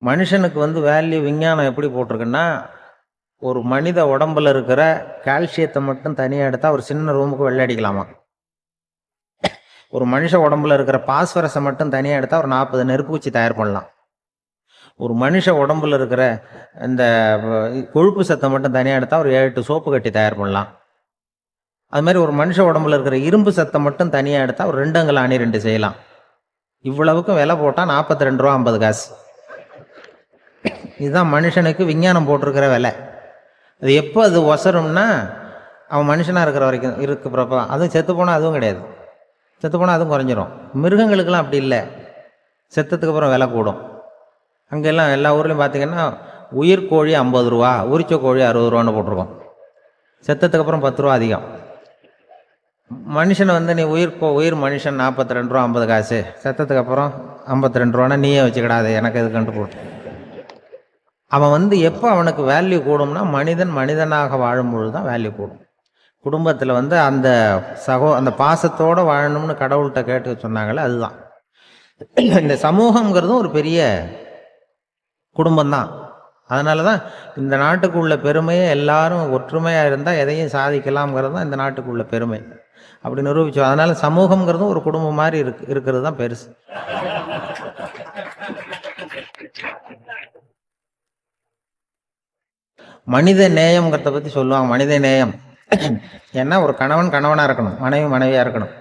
மனுஷனுக்கு வேல்யூ விஞ்ஞானம் எப்படி போட்டிருக்குன்னா, ஒரு மனித உடம்புல இருக்கிற கால்சியத்தை மட்டும் தனியாக எடுத்தால் ஒரு சின்ன ரூமுக்கு வெள்ளை அடிக்கலாமா. ஒரு மனுஷ உடம்புல இருக்கிற பாஸ்பரஸை மட்டும் தனியாக எடுத்தால் ஒரு 40 நெருப்பு தயார் பண்ணலாம். ஒரு மனுஷ உடம்புல இருக்கிற இந்த கொழுப்பு சத்தை மட்டும் தனியாக எடுத்தால் ஒரு 7 சோப்பு கட்டி தயார் பண்ணலாம். அது மாதிரி ஒரு மனுஷ உடம்புல இருக்கிற இரும்பு சத்தை மட்டும் தனியாக எடுத்தால் ஒரு 2 அங்குல அணி 2 செய்யலாம். இவ்வளவுக்கும் விலை போட்டால் 42 ரூபா 50 காசு. இதுதான் மனுஷனுக்கு விஞ்ஞானம் போட்டிருக்கிற விலை. அது எப்போ அது ஒசரும்னா, அவன் மனுஷனாக இருக்கிற வரைக்கும் இருக்கிறப்ப. அதுவும் செத்து போனால் அதுவும் கிடையாது, செத்து போனால் அதுவும் குறைஞ்சிரும். மிருகங்களுக்கெல்லாம் அப்படி இல்லை, செத்ததுக்கு அப்புறம் விலை கூடும். அங்கெல்லாம் எல்லா ஊர்லேயும் பார்த்தீங்கன்னா உயிர் கோழி 50 ரூபா, உரிச்ச கோழி 60 ரூபான்னு போட்டிருக்கோம். செத்ததுக்கு அப்புறம் 10 ரூபா அதிகம். மனுஷனை நீ உயிர் மனுஷன் 42 ரூபா 50 காசு, செத்ததுக்கு அப்புறம் 52 ரூபான்னா நீயே வச்சுக்கிடாது, எனக்கு இது கண்டு போட்டு. அவன் எப்போ அவனுக்கு வேல்யூ கூடும்னா, மனிதனாக வாழும்பொழுது தான் வேல்யூ கூடும். குடும்பத்தில் அந்த அந்த பாசத்தோடு வாழணும்னு கடவுள்கிட்ட கேட்டு சொன்னாங்களே, அதுதான். இந்த சமூகங்கிறதும் ஒரு பெரிய குடும்பம்தான். அதனால தான் இந்த நாட்டுக்குள்ள பெருமையே எல்லாரும் ஒற்றுமையாக இருந்தால் எதையும் சாதிக்கலாம்ங்கிறது தான் இந்த நாட்டுக்குள்ள பெருமை. அப்படி நிரூபிச்சோம். அதனால சமூகங்கிறதும் ஒரு குடும்பம் மாதிரி இருக்கிறது தான் பெருசு. மனித நேயம்ங்கிறத பற்றி சொல்லுவாங்க. மனித நேயம் ஏன்னா ஒரு கணவனாக இருக்கணும், மனைவி மனைவியாக இருக்கணும்.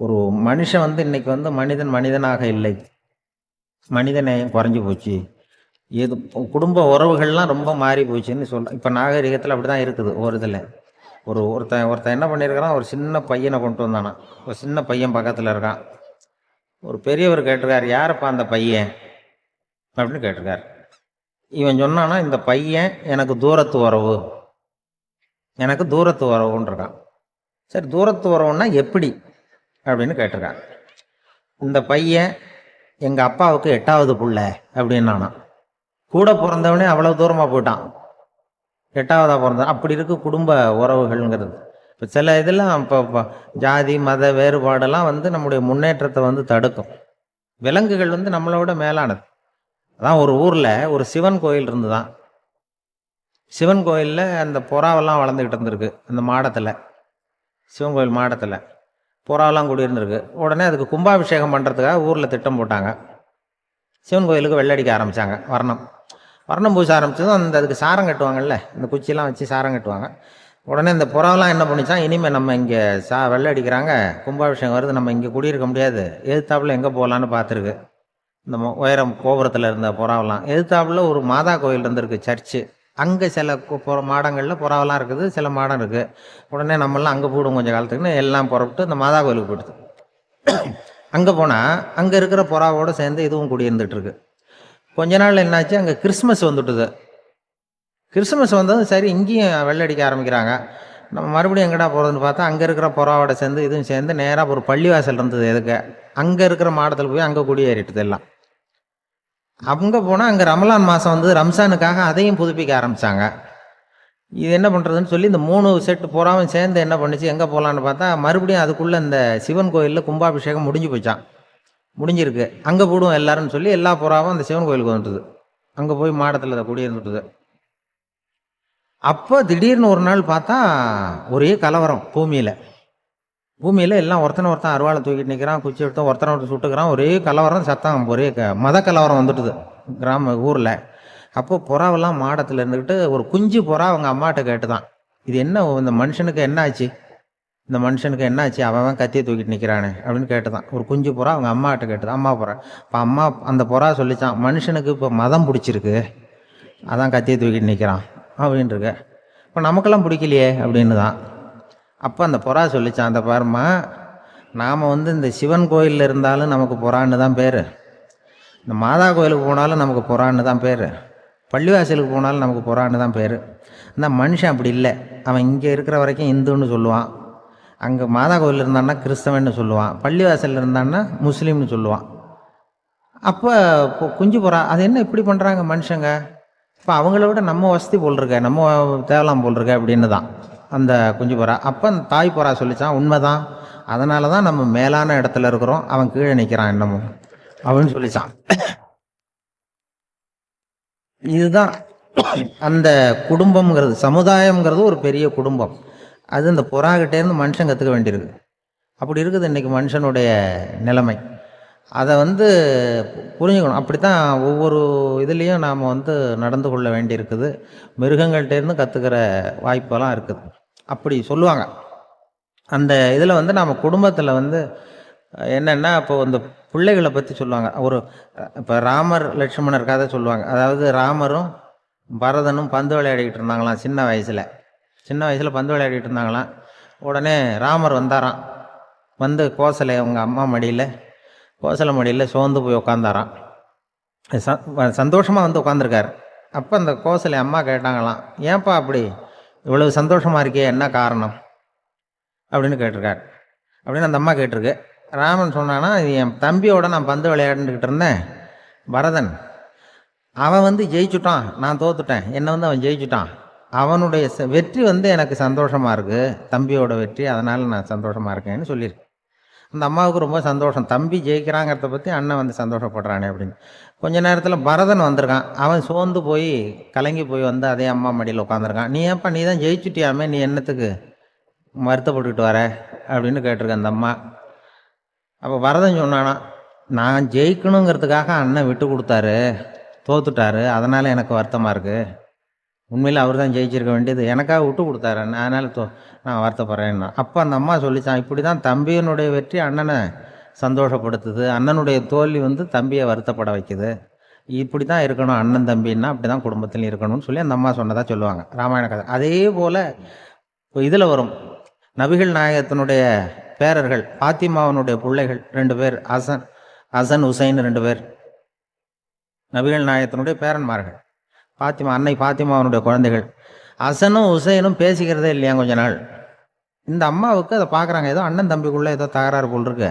ஒரு மனுஷன் இன்னைக்கு மனிதனாக இல்லை, மனித நேயம் குறைஞ்சி போச்சு. இது குடும்ப உறவுகள்லாம் ரொம்ப மாறி போச்சுன்னு சொல்கிறேன். இப்போ நாகரிகத்தில் அப்படி தான் இருக்குது. ஒரு இதில் ஒருத்தன் என்ன பண்ணியிருக்கிறான், ஒரு சின்ன பையனை கொண்டு வந்தானா. ஒரு சின்ன பையன் பக்கத்தில் இருக்கான். ஒரு பெரியவர் கேட்டிருக்கார், யாரப்பா அந்த பையன் அப்படின்னு கேட்டிருக்கார். இவன் சொன்னான்னா, இந்த பையன் எனக்கு தூரத்து உறவு, எனக்கு தூரத்து உறவுன்னு இருக்கான். சரி, தூரத்து உறவுன்னா எப்படி அப்படின்னு கேட்டிருக்கான். இந்த பையன் எங்கள் அப்பாவுக்கு 8வது புள்ள அப்படின்னானா. கூட பிறந்தவனே அவ்வளோ தூரமாக போயிட்டான், 8வதாக பிறந்தான். அப்படி இருக்கு குடும்ப உறவுகள்ங்கிறது. இப்போ சில இதெல்லாம் இப்போ ஜாதி மத வேறுபாடெல்லாம் நம்முடைய முன்னேற்றத்தை தடுக்கும். விலங்குகள் நம்மளோட மேலானது. அதான் ஒரு ஊரில் ஒரு சிவன் கோயில் இருந்துதான். சிவன் கோயிலில் அந்த புறாவெல்லாம் வளர்ந்துக்கிட்டு இருந்திருக்கு. அந்த மாடத்தில், சிவன் கோயில் மாடத்தில் புறாவெல்லாம் குடியிருந்திருக்கு. உடனே அதுக்கு கும்பாபிஷேகம் பண்ணுறதுக்காக ஊரில் திட்டம் போட்டாங்க. சிவன் கோயிலுக்கு வெள்ளடிக்க ஆரம்பித்தாங்க. வர்ணம் பூச ஆரம்பித்ததும் அதுக்கு சாரம் கட்டுவாங்கல்ல, இந்த குச்சியெல்லாம் வச்சு சாரம் கட்டுவாங்க. உடனே இந்த புறாவெல்லாம் என்ன பண்ணிச்சான், இனிமேல் நம்ம இங்கே வெள்ளை அடிக்கிறாங்க, கும்பாபிஷேகம் வருது, நம்ம இங்கே குடியிருக்க முடியாது, எதிர்த்தாப்புல எங்கே போகலான்னு பார்த்துருக்கு. இந்த உயரம் கோபுரத்தில் இருந்த புறாவெல்லாம் எதிர்த்தாப்புல ஒரு மாதா கோயில் இருந்திருக்கு, சர்ச்சு. அங்கே சில மாடங்களில் புறாவெல்லாம் இருக்குது, சில மாடம் இருக்குது. உடனே நம்மளாம் அங்கே போடும் கொஞ்சம் காலத்துக்குன்னு எல்லாம் புறப்பட்டு இந்த மாதா கோயிலுக்கு போயிடுது. அங்கே போனால் அங்கே இருக்கிற புறாவோடு சேர்ந்து இதுவும் குடியிருந்துட்டுருக்கு. கொஞ்ச நாள் என்னாச்சு, அங்கே கிறிஸ்மஸ் வந்துட்டுது. கிறிஸ்மஸ் வந்ததும் சரி, இங்கேயும் வெள்ளடிக்க ஆரம்பிக்கிறாங்க. நம்ம மறுபடியும் எங்கடா போகிறதுன்னு பார்த்தா, அங்கே இருக்கிற புறாவோட சேர்ந்து இதுவும் சேர்ந்து நேராக ஒரு பள்ளிவாசல் இருந்தது. எதுக்கு அங்கே இருக்கிற மாடத்தில் போய் அங்கே குடியேறிட்டுது எல்லாம். அங்கே போனால் அங்கே ரமலான் மாதம் ரம்ஜானுக்காக அதையும் புதுப்பிக்க ஆரம்பித்தாங்க. இது என்ன பண்ணுறதுன்னு சொல்லி இந்த 3 செட்டு புறாவும் சேர்ந்து என்ன பண்ணிச்சு, எங்கே போகலான்னு பார்த்தா மறுபடியும் அதுக்குள்ளே இந்த சிவன் கோயிலில் கும்பாபிஷேகம் முடிஞ்சு போச்சான். முடிஞ்சிருக்கு, அங்கே போடுவோம் எல்லாருன்னு சொல்லி எல்லா புறாவும் அந்த சிவன் கோயிலுக்கு வந்துட்டுது. அங்கே போய் மாடத்தில் அதை குடியிருந்துட்டுது. அப்போ திடீர்னு ஒரு நாள் பார்த்தா ஒரே கலவரம் பூமியில் எல்லாம் ஒருத்தன் அருவாளை தூக்கிட்டு நிற்கிறான், குச்சி எடுத்து ஒருத்தனை சுட்டுக்கிறான். ஒரே கலவரம், சத்தம், ஒரே மத கலவரம் வந்துட்டுது ஊரில். அப்போ புறாவெல்லாம் மாடத்தில் இருந்துக்கிட்டு ஒரு குஞ்சு புறா அவங்க அம்மாட்ட கேட்டுதான், இது என்ன, இந்த மனுஷனுக்கு என்ன ஆச்சு, இந்த மனுஷனுக்கு என்ன ஆச்சு, அவன் கத்தியை தூக்கிட்டு நிற்கிறானே அப்படின்னு கேட்டுதான். ஒரு குஞ்சு புறா அவங்க அம்மாட்ட கேட்டுதான், அம்மா புறா. இப்போ அம்மா அந்த புறா சொல்லிச்சான், மனுஷனுக்கு இப்போ மதம் பிடிச்சிருக்கு, அதான் கத்தியை தூக்கிட்டு நிற்கிறான் அப்படின்ட்டுருக்கு. இப்போ நமக்கெல்லாம் பிடிக்கலையே அப்படின்னு தான். அப்போ அந்த புறா சொல்லிச்சான், அந்த பாருமா, நாம் இந்த சிவன் கோயிலில் இருந்தாலும் நமக்கு புறான்னு தான் பேர், இந்த மாதா கோயிலுக்கு போனாலும் நமக்கு புறான்னு தான் பேர், பள்ளிவாசலுக்கு போனாலும் நமக்கு புறான்னு தான் பேர். அந்த மனுஷன் அப்படி இல்லை. அவன் இங்கே இருக்கிற வரைக்கும் இந்துன்னு சொல்லுவான், அங்கே மாதா கோயில் இருந்தான்னா கிறிஸ்தவன்னு சொல்லுவான், பள்ளிவாசலில் இருந்தான்னா முஸ்லீம்னு சொல்லுவான். அப்போ குஞ்சு புறா அது என்ன இப்படி பண்ணுறாங்க மனுஷங்க, இப்போ அவங்கள விட நம்ம வசதி போல் இருக்க, நம்ம தேவலாம் போல் இருக்க அப்படின்னு தான் அந்த குஞ்சு புறா. அப்போ அந்த தாய் புறா சொல்லிச்சான், உண்மைதான், அதனால தான் நம்ம மேலான இடத்துல இருக்கிறோம், அவன் கீழே நிற்கிறான் என்னமோ அப்படின்னு சொல்லிச்சான். இதுதான் அந்த குடும்பம்ங்கிறது, சமுதாயம்ங்கிறது ஒரு பெரிய குடும்பம். அது இந்த புறாகிட்டேருந்து மனுஷன் கற்றுக்க வேண்டியிருக்கு. அப்படி இருக்குது இன்றைக்கி மனுஷனுடைய நிலைமை. அதை புரிஞ்சுக்கணும். அப்படி தான் ஒவ்வொரு இதுலேயும் நாம் நடந்து கொள்ள வேண்டியிருக்குது. மிருகங்கள்கிட்டேருந்து கற்றுக்கிற வாய்ப்பெல்லாம் இருக்குது. அப்படி சொல்லுவாங்க. அந்த இதில் நாம் குடும்பத்தில் என்னென்னா, இப்போ இந்த பிள்ளைகளை பற்றி சொல்லுவாங்க. இப்போ ராமர் லட்சுமணர் கதை சொல்லுவாங்க. அதாவது ராமரும் பரதனும் பந்து விளையாடிக்கிட்டு இருந்தாங்களாம் சின்ன வயசில் பந்து விளையாடிக்கிட்டு இருந்தாங்களாம். உடனே ராமர் வந்தாராம். கோசலை அவங்க அம்மா மடியில், கோசலை மடியில் சோர்ந்து போய் உட்காந்தாராம். சந்தோஷமாக உட்காந்துருக்கார். அப்போ அந்த கோசலை அம்மா கேட்டாங்களாம், ஏன்ப்பா அப்படி இவ்வளவு சந்தோஷமாக இருக்கே, என்ன காரணம் அப்படின்னு கேட்டிருக்கார். அப்படின்னு அந்த அம்மா கேட்டிருக்கு. ராமன் சொன்னான்னா, இது என் தம்பியோட நான் பந்து விளையாண்டுக்கிட்டு இருந்தேன், பரதன். அவன் ஜெயிச்சுட்டான், நான் தோத்துட்டேன். என்னை அவன் ஜெயிச்சுட்டான். அவனுடைய வெற்றி எனக்கு சந்தோஷமாக இருக்குது, தம்பியோட வெற்றி. அதனால் நான் சந்தோஷமாக இருக்கேன்னு சொல்லியிருக்கேன். அந்த அம்மாவுக்கு ரொம்ப சந்தோஷம், தம்பி ஜெயிக்கிறாங்கிறத பற்றி அண்ணன் சந்தோஷப்படுறானே அப்படின்னு. கொஞ்ச நேரத்தில் பரதன் வந்திருக்கான். அவன் சோர்ந்து போய் கலங்கி போய் அதே அம்மா மடியில் உட்காந்துருக்கான். நீ ஏன்ப்பா, நீ தான் ஜெயிச்சுட்டியாமே, நீ என்னத்துக்கு வருத்தப்பட்டுக்கிட்டு வர அப்படின்னு கேட்டிருக்கேன் அந்த அம்மா. அப்போ பரதன் சொன்னானா, நான் ஜெயிக்கணுங்கிறதுக்காக அண்ணன் விட்டு கொடுத்தாரு, தோத்துட்டாரு, அதனால் எனக்கு வருத்தமாக இருக்குது. உண்மையில் அவர் தான் ஜெயிச்சிருக்க வேண்டியது, எனக்காக விட்டு கொடுத்தாரு, அதனால் நான் வருத்தப்படுறேன்னா. அப்போ அந்த அம்மா சொல்லித்தான், இப்படி தான் தம்பியினுடைய வெற்றி அண்ணனை சந்தோஷப்படுத்துது, அண்ணனுடைய தோல்வி தம்பியை வருத்தப்பட வைக்குது. இப்படி தான் இருக்கணும் அண்ணன் தம்பின்னா, அப்படி தான் குடும்பத்திலையும் இருக்கணும்னு சொல்லி அந்த அம்மா சொன்னதாக சொல்லுவாங்க ராமாயண கதை. அதே போல் இப்போ இதில் வரும், நபிகள் நாயகத்தினுடைய பேரர்கள், பாத்திமாவனுடைய பிள்ளைகள் 2 பேர், ஹசன் ஹுசைன் 2 பேர் நபிகள் நாயகத்தினுடைய பேரன்மார்கள். அன்னை பாத்திமாவனுடைய குழந்தைகள். ஹசனும் ஹுசைனும் பேசிக்கிறதே இல்லையா கொஞ்ச நாள். இந்த அம்மாவுக்கு அதை பார்க்குறாங்க, ஏதோ அண்ணன் தம்பிக்குள்ளே ஏதோ தகராறு போல் இருக்கு,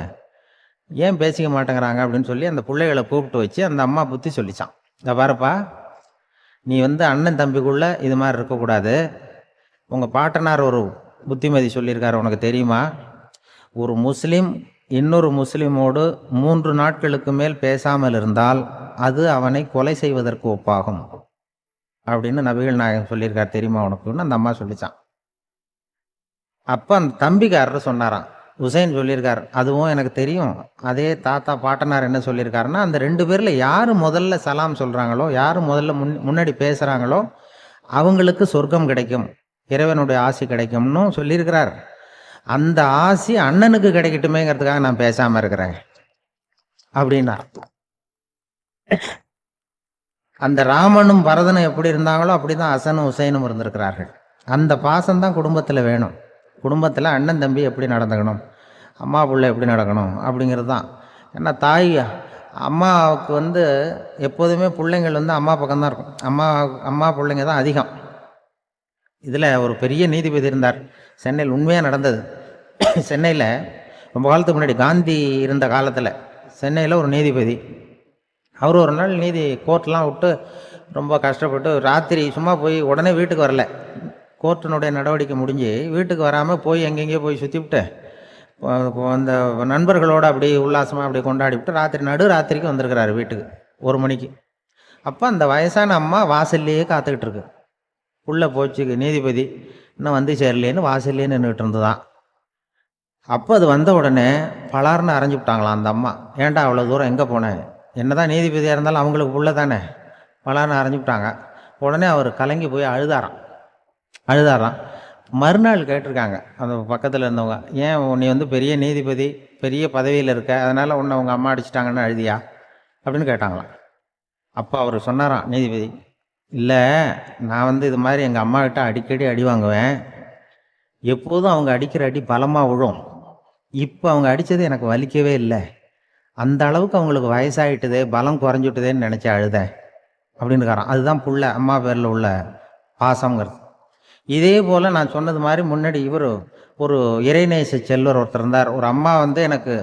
ஏன் பேசிக்க மாட்டேங்கிறாங்க அப்படின்னு சொல்லி அந்த பிள்ளைகளை கூப்பிட்டு வச்சு அந்த அம்மா புத்தி சொல்லிச்சான். இதை பாருப்பா, நீ அண்ணன் தம்பிக்குள்ளே இது மாதிரி இருக்கக்கூடாது. உங்கள் பாட்டனார் ஒரு புத்திமதி சொல்லியிருக்காரு, உனக்கு தெரியுமா? ஒரு முஸ்லீம் இன்னொரு முஸ்லீமோடு 3 நாட்களுக்கு மேல் பேசாமல் இருந்தால் அது அவனை கொலை செய்வதற்கு ஒப்பாகும் அப்படின்னு நபிகள் நாயகம் சொல்லியிருக்கார், தெரியுமா உனக்குன்னு அந்த அம்மா சொல்லிச்சான். அப்போ அந்த தம்பிக்காரர் சொன்னாராம், ஹுசைன் சொல்லியிருக்கார், அதுவும் எனக்கு தெரியும். அதே தாத்தா பாட்டனார் என்ன சொல்லியிருக்காருன்னா, அந்த 2 பேரில் யார் முதல்ல சலாம் சொல்கிறாங்களோ, யார் முதல்ல முன்னாடி பேசுகிறாங்களோ அவங்களுக்கு சொர்க்கம் கிடைக்கும், இறைவனுடைய ஆசி கிடைக்கும்னு சொல்லியிருக்கிறார். அந்த ஆசி அண்ணனுக்கு கிடைக்கட்டுமேங்கிறதுக்காக நான் பேசாமல் இருக்கிறேன் அப்படின்னா. அந்த ராமனும் பரதனும் எப்படி இருந்தாங்களோ அப்படி தான் ஹசனும் ஹுசைனும் இருந்திருக்கிறார்கள். அந்த பாசம்தான் குடும்பத்தில் வேணும். குடும்பத்தில் அண்ணன் தம்பி எப்படி நடந்துக்கணும், அம்மா பிள்ளை எப்படி நடக்கணும் அப்படிங்கிறது தான். ஏன்னா அம்மாவுக்கு எப்போதுமே பிள்ளைங்கள் அம்மா பக்கம்தான் இருக்கும். அம்மா பிள்ளைங்க தான் அதிகம். இதில் ஒரு பெரிய நீதிபதி இருந்தார் சென்னையில், உண்மையாக நடந்தது. சென்னையில் ரொம்ப காலத்துக்கு முன்னாடி, காந்தி இருந்த காலத்தில் சென்னையில் ஒரு நீதிபதி, அவர் ஒரு நாள் கோர்ட்லாம் விட்டு ரொம்ப கஷ்டப்பட்டு ராத்திரி சும்மா போய் உடனே வீட்டுக்கு வரல. கோர்ட்டினுடைய நடவடிக்கை முடிஞ்சு வீட்டுக்கு வராமல் போய் எங்கெங்கேயோ போய் சுற்றிவிட்டு அந்த நண்பர்களோடு அப்படி உல்லாசமாக அப்படி கொண்டாடிவிட்டு நடுராத்திரிக்கு வந்திருக்கிறாரு வீட்டுக்கு 1 மணிக்கு. அப்போ அந்த வயசான அம்மா வாசல்லையே காத்துக்கிட்டு இருக்கு. உள்ளே போச்சு நீதிபதி, இன்னும் சேரலேன்னு வாசல்லே நின்றுட்டு இருந்துதான். அப்போ அது வந்த உடனே பலார்னு அரைஞ்சி விட்டாங்களாம் அந்த அம்மா. ஏன்டா அவ்வளோ தூரம் எங்கே போனேன், என்ன தான் நீதிபதியாக இருந்தாலும் அவங்களுக்கு உள்ள தானே, பலார்னு அரைஞ்சி விட்டாங்க. உடனே அவர் கலங்கி போய் அழுதாராம். மறுநாள் கேட்டிருக்காங்க அந்த பக்கத்தில் இருந்தவங்க, ஏன் நீ பெரிய நீதிபதி, பெரிய பதவியில் இருக்க, அதனால் உன்னை உங்கள் அம்மா அடிச்சிட்டாங்கன்னு அழுதியா அப்படின்னு கேட்டாங்களாம். அப்போ அவர் சொன்னாராம் நீதிபதி, இல்லை, நான் இது மாதிரி எங்கள் அம்மாக்கிட்ட அடிக்கடி அடி வாங்குவேன், எப்போதும் அவங்க அடிக்கிற அடி பலமாக விழும், இப்போ அவங்க அடித்தது எனக்கு வலிக்கவே இல்லை, அந்த அளவுக்கு அவங்களுக்கு வயசாகிட்டுதே, பலம் குறைஞ்சிட்டுதேன்னு நினச்சி அழுதேன் அப்படின்னுக்காரான். அதுதான் புள்ள அம்மா பேரில் உள்ள பாசங்கிறது. இதே போல் நான் சொன்னது மாதிரி முன்னாடி இவர் ஒரு இறைநேச செல்வர் ஒருத்தர் இருந்தார். ஒரு அம்மா எனக்கு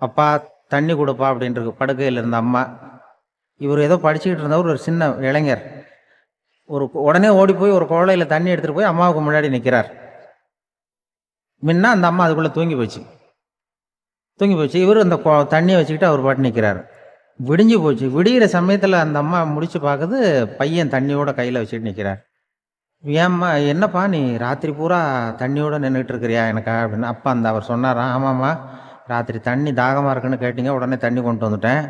அப்பா தண்ணி கொடுப்பா அப்படின்றது, படுக்கையில் இருந்த அம்மா. இவர் ஏதோ படிச்சுக்கிட்டு இருந்தவர், ஒரு சின்ன இளைஞர், உடனே ஓடி போய் ஒரு குவளையில் தண்ணி எடுத்துகிட்டு போய் அம்மாவுக்கு முன்னாடி நிற்கிறார். முன்ன அந்த அம்மா அதுக்குள்ளே தூங்கி போச்சு. இவர் அந்த தண்ணியை வச்சுக்கிட்டு அவர் பாட்டு நிற்கிறார். விடிஞ்சு போச்சு. விடிகிற சமயத்தில் அந்த அம்மா முடிச்சு பார்க்குது, பையன் தண்ணியோட கையில் வச்சுட்டு நிற்கிறார். ஏம்மா என்னப்பா நீ ராத்திரி பூரா தண்ணியோட நின்றுட்டு இருக்கிறியா எனக்கா அப்படின்னு. அப்பா அந்த அவர் சொன்னாராம், ஆமாம்மா ராத்திரி தண்ணி தாகமாக இருக்குன்னு கேட்டீங்க, உடனே தண்ணி கொண்டு வந்துட்டேன்.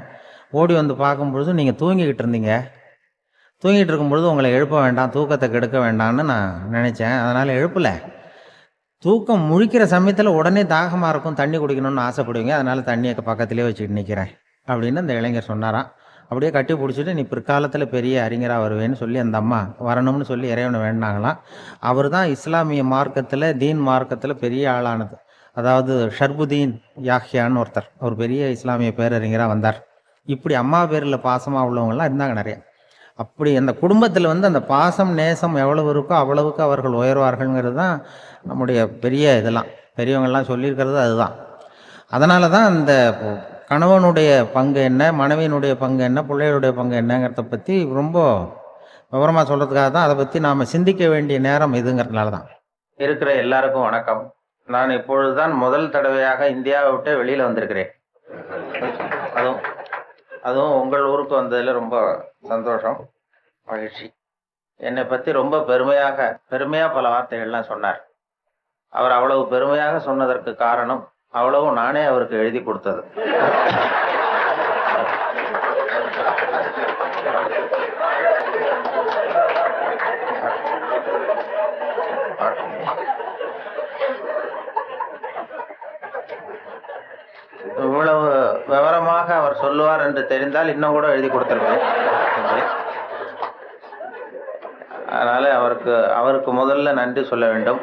ஓடி வந்து பார்க்கும்பொழுது நீங்கள் தூங்கிக்கிட்டு இருந்தீங்க. தூங்கிட்டு இருக்கும்பொழுது உங்களை எழுப்ப வேண்டாம், தூக்கத்தை கெடுக்க வேண்டாம்னு நான் நினச்சேன். அதனால் எழுப்பலை. தூக்கம் முழிக்கிற சமயத்தில் உடனே தாகமாக இருக்கும், தண்ணி குடிக்கணும்னு ஆசைப்படுவீங்க, அதனால் தண்ணியை பக்கத்துலேயே வச்சுட்டு நிற்கிறேன் அப்படின்னு அந்த இளைஞர் சொன்னாராம். அப்படியே கட்டி பிடிச்சிட்டு நீ பிற்காலத்தில் பெரிய அறிஞராக வருவேன்னு சொல்லி அந்த அம்மா வரணும்னு சொல்லி இறைவனை வேண்டாங்களாம். அவர் தான் இஸ்லாமிய மார்க்கத்தில், தீன் மார்க்கத்தில் பெரிய ஆளானது. அதாவது ஷர்புதீன் யாஹ்யான்னு ஒருத்தர், ஒரு பெரிய இஸ்லாமிய பேரறிஞராக வந்தார். இப்படி அம்மா பேரில் பாசமாக உள்ளவங்களாம் இருந்தாங்க நிறைய. அப்படி அந்த குடும்பத்தில் வந்து அந்த பாசம் நேசம் எவ்வளவு இருக்கோ அவ்வளவுக்கு அவர்கள் உயர்வார்கள்ங்கிறது தான் நம்முடைய பெரிய இதெல்லாம் பெரியவங்கள்லாம் சொல்லியிருக்கிறது அதுதான். அதனால தான் அந்த கணவனுடைய பங்கு என்ன, மனைவியினுடைய பங்கு என்ன, பிள்ளைகளுடைய பங்கு என்னங்கிறத பற்றி ரொம்ப விவரமாக சொல்கிறதுக்காக தான் அதை பற்றி நாம் சிந்திக்க வேண்டிய நேரம் இதுங்கிறதுனால தான். இருக்கிற எல்லாருக்கும் வணக்கம். நான் இப்பொழுது தான் முதல் தடவையாக இந்தியாவை விட்டு வெளியில் வந்திருக்கிறேன். அதுவும் உங்கள் ஊருக்கு வந்ததில் ரொம்ப சந்தோஷம், மகிழ்ச்சி. என்னை பற்றி ரொம்ப பெருமையாக பல வார்த்தைகள்லாம் சொன்னார். அவர் அவ்வளவு பெருமையாக சொன்னதற்கு காரணம் அவ்வளவு நானே அவருக்கு எழுதி கொடுத்தது. இவ்வளவு விவரமாக அவர் சொல்லுவார் என்று தெரிந்தால் இன்னும் கூட எழுதி கொடுத்துருவேன். அதனால அவருக்கு முதல்ல நன்றி சொல்ல வேண்டும்.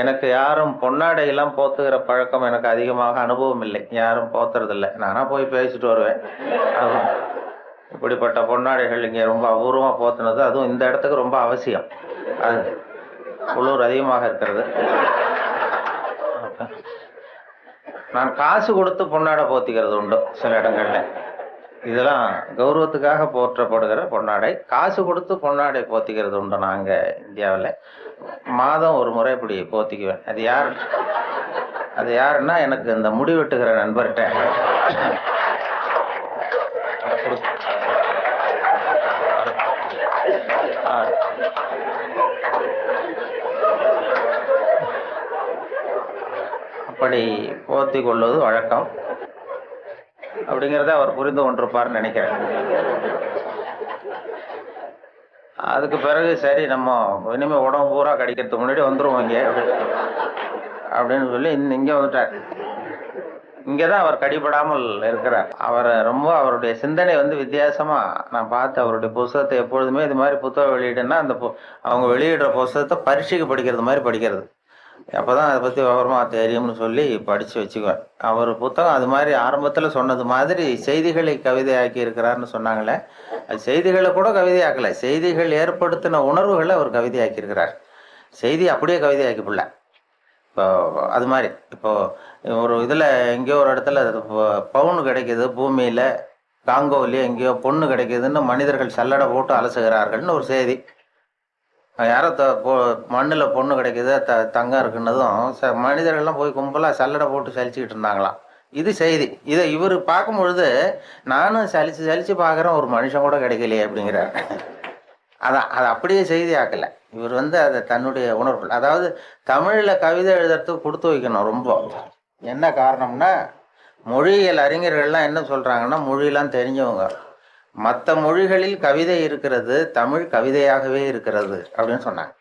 எனக்கு யாரும் பொன்னாடையெல்லாம் போத்துகிற பழக்கம் எனக்கு அதிகமாக அனுபவம் இல்லை. யாரும் போத்துறதில்லை. நானாக போய் பேசிட்டு வருவேன். இப்படிப்பட்ட பொன்னாடைகள் இங்கே ரொம்ப அபூர்வமாக போத்துனது, அதுவும் இந்த இடத்துக்கு ரொம்ப அவசியம். அது குளிர் அதிகமாக இருக்கிறது. நான் காசு கொடுத்து பொன்னாடை போத்திக்கிறது உண்டு சில இடங்கள்ல. இதெல்லாம் கௌரவத்துக்காக போற்றப்படுகிற பொன்னாடை. காசு கொடுத்து பொன்னாடை போத்திக்கிறது உண்டு. நாங்கள் இந்தியாவில் மாதம் ஒரு முறை இப்படி போத்திக்குவேன். அது யாருன்னா எனக்கு இந்த முடி வெட்டுகிற நண்பர்கிட்ட அப்படி போத்தி கொள்வது வழக்கம். அப்படிங்கிறத அவர் புரிந்து கொண்டிருப்பார்னு நினைக்கிறேன். அதுக்கு பிறகு சரி நம்ம இனிமேல் உடம்பு பூரா கடிக்கிறதுக்கு முன்னாடி வந்துடுவோம் இங்கே அப்படின்னு சொல்லி இங்கே வந்துட்டார். இங்கே தான் அவர் கடிபடாமல் இருக்கிறார். அவருடைய சிந்தனை வந்து வித்தியாசமாக நான் பார்த்து அவருடைய புத்தகத்தை எப்பொழுதுமே இது மாதிரி புத்தகம் வெளியிடுன்னா அவங்க வெளியிடுற புத்தகத்தை பரீட்சைக்கு படிக்கிறது மாதிரி படிக்கிறது. அப்போ தான் அதை பற்றி விவரமாக தெரியும்னு சொல்லி படித்து வச்சுக்குவேன். அவர் புத்தகம் அது மாதிரி ஆரம்பத்தில் சொன்னது மாதிரி செய்திகளை கவிதையாக்கி இருக்கிறார்னு சொன்னாங்களே, அது செய்திகளை கூட கவிதையாக்கலை, செய்திகள் ஏற்படுத்தின உணர்வுகளை அவர் கவிதையாக்கியிருக்கிறார். செய்தி அப்படியே கவிதையாக்கிப்பில்ல. இப்போ அது மாதிரி இப்போது ஒரு இதில் எங்கேயோ ஒரு இடத்துல பவுன் கிடைக்கிது, பூமியில் காங்கோவிலேயே எங்கேயோ பொண்ணு கிடைக்கிதுன்னு மனிதர்கள் சல்லடை போட்டு அலசுகிறார்கள்னு ஒரு செய்தி. யாரோ மண்ணில் பொண்ணு கிடைக்கிது, தங்கம் இருக்குன்னதும் மனிதர்கள்லாம் போய் கும்பலாக சல்லடை போட்டு சலிச்சுக்கிட்டு இருந்தாங்களாம். இது செய்தி. இதை இவர் பார்க்கும் பொழுது நானும் சலிச்சு பார்க்குறேன், ஒரு மனுஷன் கூட கிடைக்கலையே அப்படிங்கிறார். அதை அப்படியே செய்தி ஆக்கலை. இவர் வந்து அதை தன்னுடைய உணர்வுகள், அதாவது தமிழில் கவிதை எழுதுறதுக்கு கொடுத்து வைக்கணும் ரொம்ப. என்ன காரணம்னா மொழியியல் அறிஞர்கள்லாம் என்ன சொல்கிறாங்கன்னா, மொழியெல்லாம் தெரிஞ்சவங்க, மற்ற மொழிகளில் கவிதை இருக்கிறது, தமிழ் கவிதையாகவே இருக்கிறது அப்படின்னு சொன்னாங்க.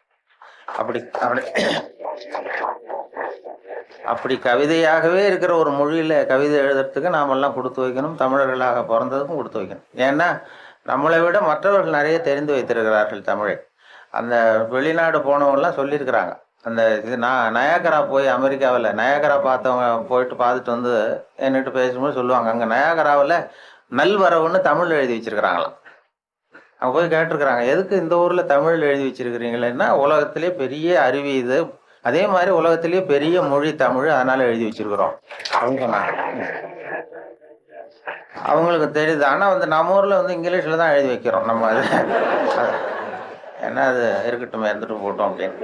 அப்படி கவிதையாகவே இருக்கிற ஒரு மொழியில் கவிதை எழுதுறதுக்கு நாமெல்லாம் கொடுத்து வைக்கணும். தமிழர்களாக பிறந்ததுக்கும் கொடுத்து வைக்கணும். ஏன்னா நம்மளை விட மற்றவர்கள் நிறைய தெரிந்து வைத்திருக்கிறார்கள் தமிழை. அந்த வெளிநாடு போனவங்கலாம் சொல்லியிருக்கிறாங்க. அந்த இது நயாகரா போய் அமெரிக்காவில் நயாகரா பார்த்தவங்க போயிட்டு பார்த்துட்டு வந்து என்கிட்ட பேசும்போது சொல்லுவாங்க, அங்கே நயாகராவில் நல்வரவுன்னு தமிழ் எழுதி வச்சிருக்கிறாங்களாம். அவங்க போய் கேட்டிருக்கிறாங்க, எதுக்கு இந்த ஊரில் தமிழ் எழுதி வச்சிருக்கிறீங்களேன்னா, உலகத்திலே பெரிய அருவி இது, அதே மாதிரி உலகத்திலேயே பெரிய மொழி தமிழ், அதனால எழுதி வச்சிருக்கிறோம் அப்படின்னு சொன்னாங்க. அவங்களுக்கு தெரியுது. ஆனால் வந்து நம்ம ஊரில் வந்து இங்கிலீஷில் தான் எழுதி வைக்கிறோம் நம்ம. அது ஏன்னா அது இருக்கட்டும், இருந்துட்டு போட்டோம் அப்படின்னு.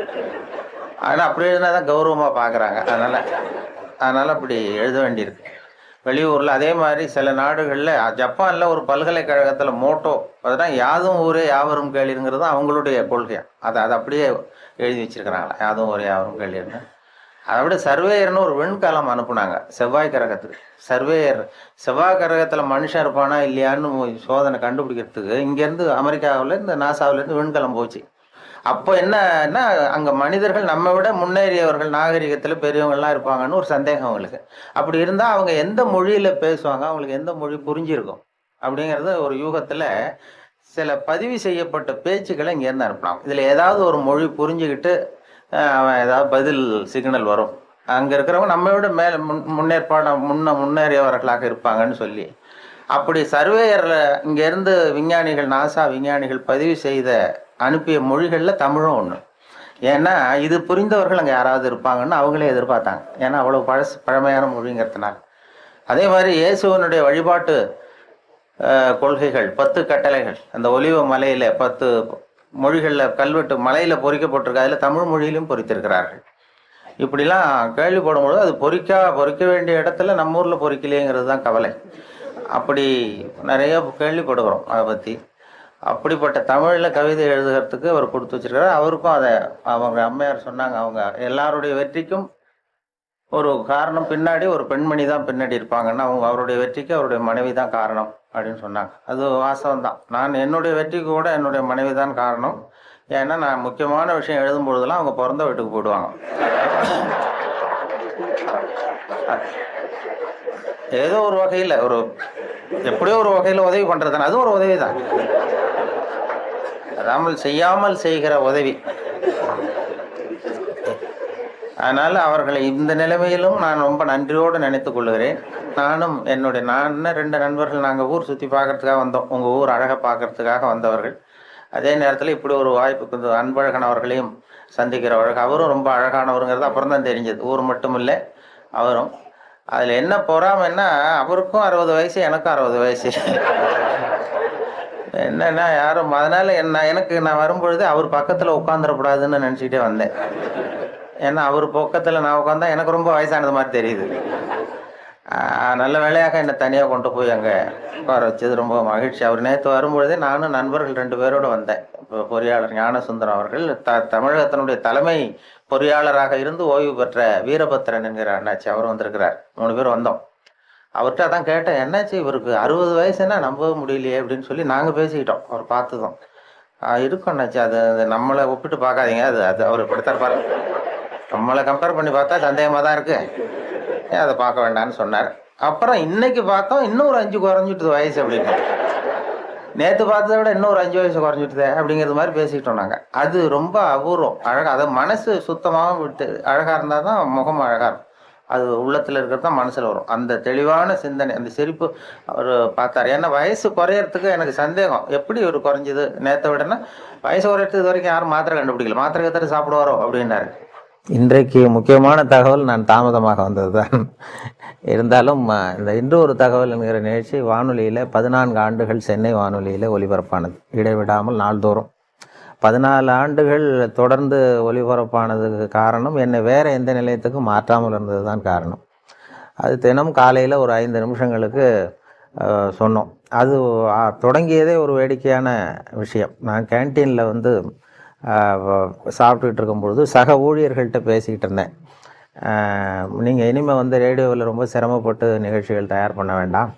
ஆனால் அப்படி எழுதினா தான் கௌரவமாக பார்க்குறாங்க. அதனால் அப்படி எழுத வேண்டியிருக்கு. வெளியூரில். அதே மாதிரி சில நாடுகளில், ஜப்பானில் ஒரு பல்கலைக்கழகத்தில் மோட்டோ அதுதான் யாதும் ஊரே யாவரும் கேளிருங்கிறது அவங்களுடைய கொள்கை. அதை அப்படியே எழுதி வச்சிருக்கிறாங்களா, யாதும் ஊரே யாவரும் கேளிருன்னு. அதை விட சர்வேயர்னு ஒரு விண்கலம் அனுப்புனாங்க செவ்வாய் கிரகத்துக்கு. சர்வேயர் செவ்வாய் கிரகத்தில் மனுஷன் இருப்பானா இல்லையான்னு சோதனை கண்டுபிடிக்கிறதுக்கு இங்கேருந்து அமெரிக்காவிலேருந்து நாசாவிலேருந்து விண்கலம் போச்சு. அப்போ என்னன்னா, அங்கே மனிதர்கள் நம்ம விட முன்னேறியவர்கள், நாகரிகத்தில் பெரியவங்கள்லாம் இருப்பாங்கன்னு ஒரு சந்தேகம் அவங்களுக்கு. அப்படி இருந்தால் அவங்க எந்த மொழியில் பேசுவாங்க, அவங்களுக்கு எந்த மொழி புரிஞ்சிருக்கும் அப்படிங்கிறது ஒரு யூகத்தில் சில பதிவு செய்யப்பட்ட பேச்சுக்களை இங்கேருந்து அனுப்பலாம். இதில் ஏதாவது ஒரு மொழி புரிஞ்சுக்கிட்டு அவன் ஏதாவது பதில் சிக்னல் வரும், அங்கே இருக்கிறவங்க நம்ம விட மேலே முன்னேறியவர்களாக இருப்பாங்கன்னு சொல்லி. அப்படி சர்வேயரில் இங்கேருந்து விஞ்ஞானிகள், நாசா விஞ்ஞானிகள் பதிவு செய்த அனுப்பிய மொழிகளில் தமிழும் ஒன்று. ஏன்னா இது புரிந்தவர்கள் அங்கே யாராவது இருப்பாங்கன்னு அவங்களே எதிர்பார்த்தாங்க. ஏன்னா அவ்வளோ பழமையான மொழிங்கிறதுனால. அதே மாதிரி இயேசுவனுடைய வழிபாட்டு கொள்கைகள், 10 கட்டளைகள் அந்த ஒலிவ மலையில் 10 மொழிகளில் கல்வெட்டு மலையில் பொறிக்கப்பட்டிருக்கு. அதில் தமிழ் மொழியிலும் பொறித்திருக்கிறார்கள். இப்படிலாம் கேள்விப்படும்பொழுது அது பொறிக்க வேண்டிய இடத்துல நம்ம ஊரில் பொறிக்கலையேங்கிறது தான் கவலை. அப்படி நிறைய கேள்விப்படுகிறோம் அதை பற்றி. அப்படிப்பட்ட தமிழில் கவிதை எழுதுகிறதுக்கு அவர் கொடுத்து வச்சிருக்கிறார். அவருக்கும் அதை அவங்க அம்மையார் சொன்னாங்க, அவங்க எல்லாருடைய வெற்றிக்கும் ஒரு காரணம் பின்னாடி ஒரு பெண்மணி தான் பின்னாடி இருப்பாங்கன்னா, அவருடைய வெற்றிக்கு அவருடைய மனைவி தான் காரணம் அப்படின்னு சொன்னாங்க. அது வாசகம் தான். நான் என்னுடைய வெற்றிக்கு கூட என்னுடைய மனைவி தான் காரணம். ஏன்னா நான் முக்கியமான விஷயம் எழுதும் பொழுதெல்லாம் அவங்க பிறந்த வீட்டுக்கு போயிடுவாங்க. ஏதோ ஒரு வகையில் எப்படியோ ஒரு வகையில் உதவி பண்ணுறது, அதுவும் ஒரு உதவி தான். அதாமல் செய்யாமல் செய்கிற உதவி. அதனால் அவர்களை இந்த நிலைமையிலும் நான் ரொம்ப நன்றியோடு நினைத்து கொள்கிறேன். நான் 2 நண்பர்கள் நாங்கள் ஊர் சுற்றி பார்க்கறதுக்காக வந்தோம். உங்கள் ஊர் அழகை பார்க்கறதுக்காக வந்தவர்கள். அதே நேரத்தில் இப்படி ஒரு வாய்ப்புக்கு அன்பழகன் அவர்களையும் சந்திக்கிற வழக்கு. அவரும் ரொம்ப அழகானவருங்கிறது அப்புறம் தான் தெரிஞ்சது. ஊர் மட்டும் இல்லை, அவரும். அதில் என்ன பொறாமைன்னா, அவருக்கும் 60 வயசு, எனக்கும் 60 வயசு. என்னன்னா யாரும் அதனால் நான் வரும்பொழுது அவர் பக்கத்தில் உட்காந்துடக்கூடாதுன்னு நினச்சிக்கிட்டே வந்தேன். ஏன்னா அவர் பக்கத்தில் நான் உட்காந்தா எனக்கு ரொம்ப வயசானது மாதிரி தெரியுது. நல்ல வேலையாக என்னை தனியாக கொண்டு போய் அங்கே உட்கார வச்சது ரொம்ப மகிழ்ச்சி. அவர் நேற்று வரும்பொழுதே நானும் நண்பர்கள் 2 பேரோடு வந்தேன். இப்போ பொறியாளர் ஞானசுந்தரம் அவர்கள் தமிழகத்தினுடைய தலைமை பொறியாளராக இருந்து ஓய்வு பெற்ற வீரபத்திரன் என்கிற அண்ணாச்சி, அவரும் வந்திருக்கிறார். 3 பேர் வந்தோம். அவர்கிட்ட அதான் கேட்டேன், என்னாச்சு இவருக்கு 60 வயசுன்னா நம்பவே முடியலையே அப்படின்னு சொல்லி நாங்கள் பேசிக்கிட்டோம். அவர் பார்த்ததும் இருக்கும் அண்ணாச்சி, அது நம்மளை ஒப்பிட்டு பார்க்காதீங்க, அது அவர் இப்படித்தான் பாரு, நம்மளை கம்பேர் பண்ணி பார்த்தா சந்தேகமாக தான் இருக்குது, அதை பார்க்க வேண்டாம்னு சொன்னார். அப்புறம் இன்னைக்கு பார்த்தோம், இன்னும் ஒரு 5 குறைஞ்சிட்டுது வயசு அப்படின்னு. நேற்று பார்த்ததை விட இன்னும் ஒரு 5 வயசு குறைஞ்சிட்டுதே அப்படிங்கிறது மாதிரி பேசிக்கிட்டோம் நாங்கள். அது ரொம்ப அபூர்வம், அழகாக. அதை மனசு சுத்தமாக விட்டு அழகாக இருந்தால் தான் முகம் அழகாக இருக்கும். அது உள்ளத்தில் இருக்கிறது தான் மனசில் வரும். அந்த தெளிவான சிந்தனை, அந்த சிரிப்பு அவர் பார்த்தார். ஏன்னா வயசு குறையறதுக்கு எனக்கு சந்தேகம், எப்படி ஒரு குறைஞ்சிது நேற்றை விடனா, வயசு குறையறதுக்கு இது வரைக்கும் யாரும் மாத்திரை கண்டுபிடிக்கல, மாத்திரை கத்திர சாப்பிடுவாரோ அப்படின்னாரு. இன்றைக்கு முக்கியமான தகவல் நான் தாமதமாக வந்தது தான். இருந்தாலும் இந்த இன்று ஒரு தகவல் என்கிற நிகழ்ச்சி வானொலியில் 14 ஆண்டுகள் சென்னை வானொலியில் ஒலிபரப்பானது, இடைவிடாமல் நாள்தோறும் 14 ஆண்டுகள் தொடர்ந்து ஒலிபரப்பானதுக்கு காரணம் என்னை வேறு எந்த நிலையத்துக்கும் மாற்றாமல் இருந்தது தான் காரணம். அது தினம் காலையில் ஒரு 5 நிமிஷங்களுக்கு சொன்னோம். அது தொடங்கியதே ஒரு வேடிக்கையான விஷயம். நான் கேன்டீனில் சாப்பிட்டுக்கிட்டு இருக்கும்பொழுது சக ஊழியர்கள்ட்ட பேசிக்கிட்டு இருந்தேன். நீங்கள் இனிமேல் ரேடியோவில் ரொம்ப சிரமப்பட்டு நிகழ்ச்சிகள் தயார் பண்ண வேண்டாம்,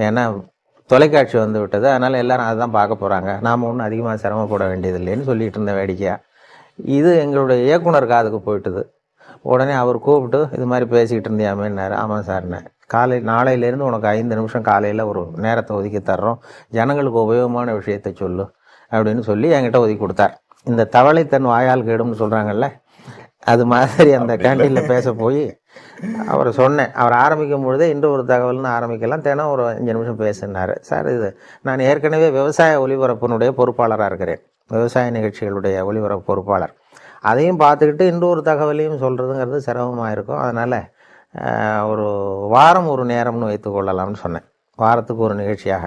ஏன்னா தொலைக்காட்சி விட்டது, அதனால் எல்லோரும் அதை தான் பார்க்க போகிறாங்க, நாம் ஒன்றும் அதிகமாக சிரமப்பட வேண்டியதில்லைன்னு சொல்லிகிட்டு இருந்தேன் வேடிக்கையாக. இது எங்களுடைய இயக்குனர் காதுக்கு போயிட்டுது. உடனே அவர் கூப்பிட்டு இது மாதிரி பேசிக்கிட்டு இருந்தியாமேன்னாரு. ஆமாம் சார்ண்ணே, நாளையிலேருந்து உனக்கு 5 நிமிஷம் காலையில் ஒரு நேரத்தை ஒதுக்கி தர்றோம், ஜனங்களுக்கு உபயோகமான விஷயத்தை சொல்லு அப்படின்னு சொல்லி என்கிட்ட ஒதுக்கி கொடுத்தார். இந்த தவளை தன் வாயால் கேடும்னு சொல்கிறாங்கல்ல, அது மாதிரி அந்த கேண்டீனில் பேச போய் அவரை சொன்னேன். அவர் ஆரம்பிக்கும் பொழுதே இன்று ஒரு தகவல்னு ஆரம்பிக்கலாம், தினம் ஒரு 5 நிமிஷம் பேசினார். சார், இது நான் ஏற்கனவே விவசாய ஒலிபரப்பினுடைய பொறுப்பாளராக இருக்கிறேன், விவசாய நிகழ்ச்சிகளுடைய ஒலிபரப்பு பொறுப்பாளர். அதையும் பார்த்துக்கிட்டு இன்று ஒரு தகவலையும் சொல்கிறதுங்கிறது சிரமமாக இருக்கும். அதனால் ஒரு வாரம் ஒரு நேரம்னு வைத்துக்கொள்ளலாம்னு சொன்னேன், வாரத்துக்கு ஒரு நிகழ்ச்சியாக.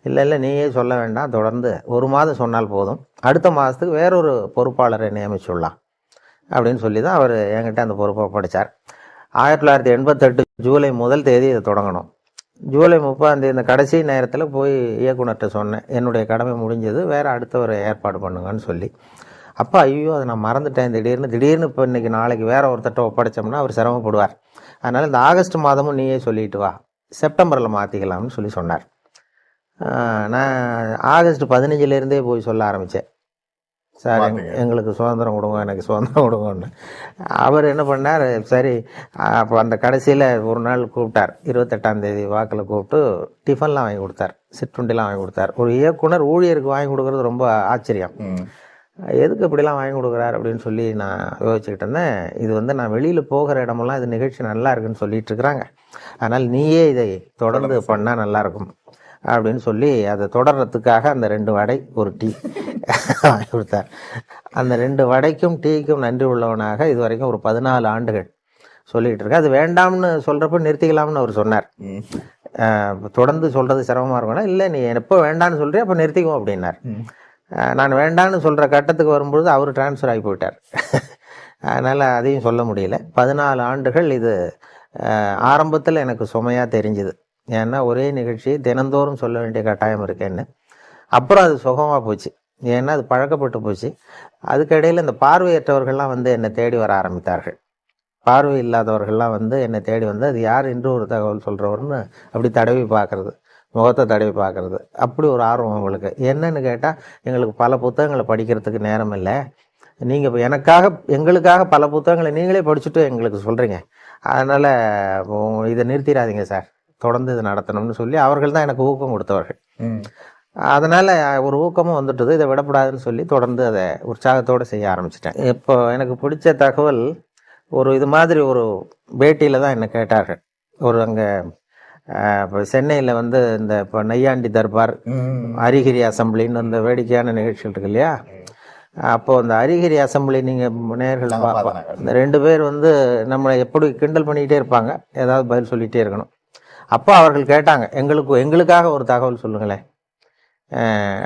இல்லை நீயே சொல்ல வேண்டாம், தொடர்ந்து 1 மாதம் சொன்னால் போதும், அடுத்த மாதத்துக்கு வேறொரு பொறுப்பாளரை நியமிச்சுடலாம் அப்படின்னு சொல்லி தான் அவர் என்கிட்ட அந்த பொறுப்பை படித்தார். 1988 ஜூலை 1 இதை தொடங்கணும். ஜூலை 30 இந்த கடைசி நேரத்தில் போய் இயக்குனர்கிட்ட சொன்னேன், என்னுடைய கடமை முடிஞ்சது, வேறு அடுத்த ஒரு ஏற்பாடு பண்ணுங்கன்னு சொல்லி. அப்போ ஐயோ அதை நான் மறந்துட்டேன், திடீர்னு இப்போ இன்றைக்கி நாளைக்கு வேறு ஒருத்தட்ட ஒப்படைச்சோம்னா அவர் சிரமப்படுவார், அதனால் இந்த ஆகஸ்ட் மாதமும் நீயே சொல்லிட்டு வா, செப்டம்பரில் மாற்றிக்கலாம்னு சொல்லி சொன்னார். நான் ஆகஸ்ட் 15 போய் சொல்ல ஆரம்பித்தேன், சார் எங்களுக்கு சுதந்திரம் கொடுங்க, எனக்கு சுதந்திரம் கொடுங்கன்னு. அவர் என்ன பண்ணார், சரி. அப்போ அந்த கடைசியில் ஒரு நாள் கூப்பிட்டார், 28 வாக்கில் கூப்பிட்டு டிஃபன்லாம் வாங்கி கொடுத்தார், சிற்றுண்டிலாம் வாங்கி கொடுத்தார். ஒரு இயக்குனர் ஊழியருக்கு வாங்கி கொடுக்குறது ரொம்ப ஆச்சரியம். எதுக்கு இப்படிலாம் வாங்கி கொடுக்குறாரு அப்படின்னு சொல்லி நான் யோசிச்சுக்கிட்டு இருந்தேன். இது வந்து நான் வெளியில் போகிற இடமெல்லாம் இது நிகழ்ச்சி நல்லா இருக்குன்னு சொல்லிட்டு இருக்கிறாங்க, அதனால் நீயே இதை தொடர்ந்து பண்ணால் நல்லாயிருக்கும் அப்படின்னு சொல்லி அதை தொடர்றதுக்காக அந்த 2 வடை ஒரு டீ வாங்கி கொடுத்தார். அந்த 2 வடைக்கும் டீக்கும் நன்றி உள்ளவனாக இது வரைக்கும் ஒரு 14 ஆண்டுகள் சொல்லிகிட்டு இருக்கேன். அது வேண்டாம்னு சொல்கிறப்ப நிறுத்திக்கலாம்னு அவர் சொன்னார். தொடர்ந்து சொல்கிறது சிரமமாக இருக்கும்னா, இல்லை நீ எப்போ வேண்டான்னு சொல்கிறேன் அப்போ நிறுத்திக்குவோம் அப்படின்னார். நான் வேண்டான்னு சொல்கிற கட்டத்துக்கு வரும்பொழுது அவர் டிரான்ஸ்ஃபர் ஆகி போயிட்டார். அதனால் அதையும் சொல்ல முடியல. 14 ஆண்டுகள் இது ஆரம்பத்தில் எனக்கு சுமையாக தெரிஞ்சுது, ஏன்னா ஒரே நிகழ்ச்சி தினந்தோறும் சொல்ல வேண்டிய கட்டாயம் இருக்கேன்னு. அப்புறம் அது சுகமாக போச்சு, ஏன்னா அது பழக்கப்பட்டு போச்சு. அதுக்கிடையில் இந்த பார்வையற்றவர்கள்லாம் வந்து என்னை தேடி வர ஆரம்பித்தார்கள். பார்வை இல்லாதவர்கள்லாம் வந்து என்னை தேடி வந்து அது யார் என்று ஒரு தகவல் சொல்கிறவர்னு அப்படி தடவி பார்க்குறது, முகத்தை தடவி பார்க்குறது, அப்படி ஒரு ஆர்வம் அவங்களுக்கு. என்னன்னு கேட்டால், எங்களுக்கு பல புத்தகங்களை படிக்கிறதுக்கு நேரம் இல்லை, நீங்கள் இப்போ எங்களுக்காக பல புத்தகங்களை நீங்களே படிச்சுட்டு எங்களுக்கு சொல்கிறீங்க, அதனால் இதை நிறுத்திடாதீங்க சார், தொடர்ந்து இது நடத்தணும்னு சொல்லி அவர்கள் தான் எனக்கு ஊக்கம் கொடுத்தவர்கள். அதனால் ஒரு ஊக்கமும் வந்துட்டது, இதை விடக்கூடாதுன்னு சொல்லி தொடர்ந்து அதை உற்சாகத்தோடு செய்ய ஆரம்பிச்சிட்டேன். இப்போ எனக்கு பிடிச்ச தகவல், இது மாதிரி ஒரு பேட்டியில் தான் என்னை கேட்டார்கள். அங்கே இப்போ சென்னையில் வந்து இந்த இப்போ நையாண்டி தர்பார், அரிகிரி அசம்பிளின்னு அந்த வேடிக்கையான நிகழ்ச்சிகள் இருக்கு இல்லையா, அப்போது அந்த அரிகிரி அசம்பிளி நீங்கள் நேர்கள் இந்த 2 பேர் வந்து நம்மளை எப்படி கிண்டல் பண்ணிக்கிட்டே இருப்பாங்க, ஏதாவது பதில் சொல்லிகிட்டே இருக்கணும். அப்போ அவர்கள் கேட்டாங்க, எங்களுக்காக ஒரு தகவல் சொல்லுங்களேன்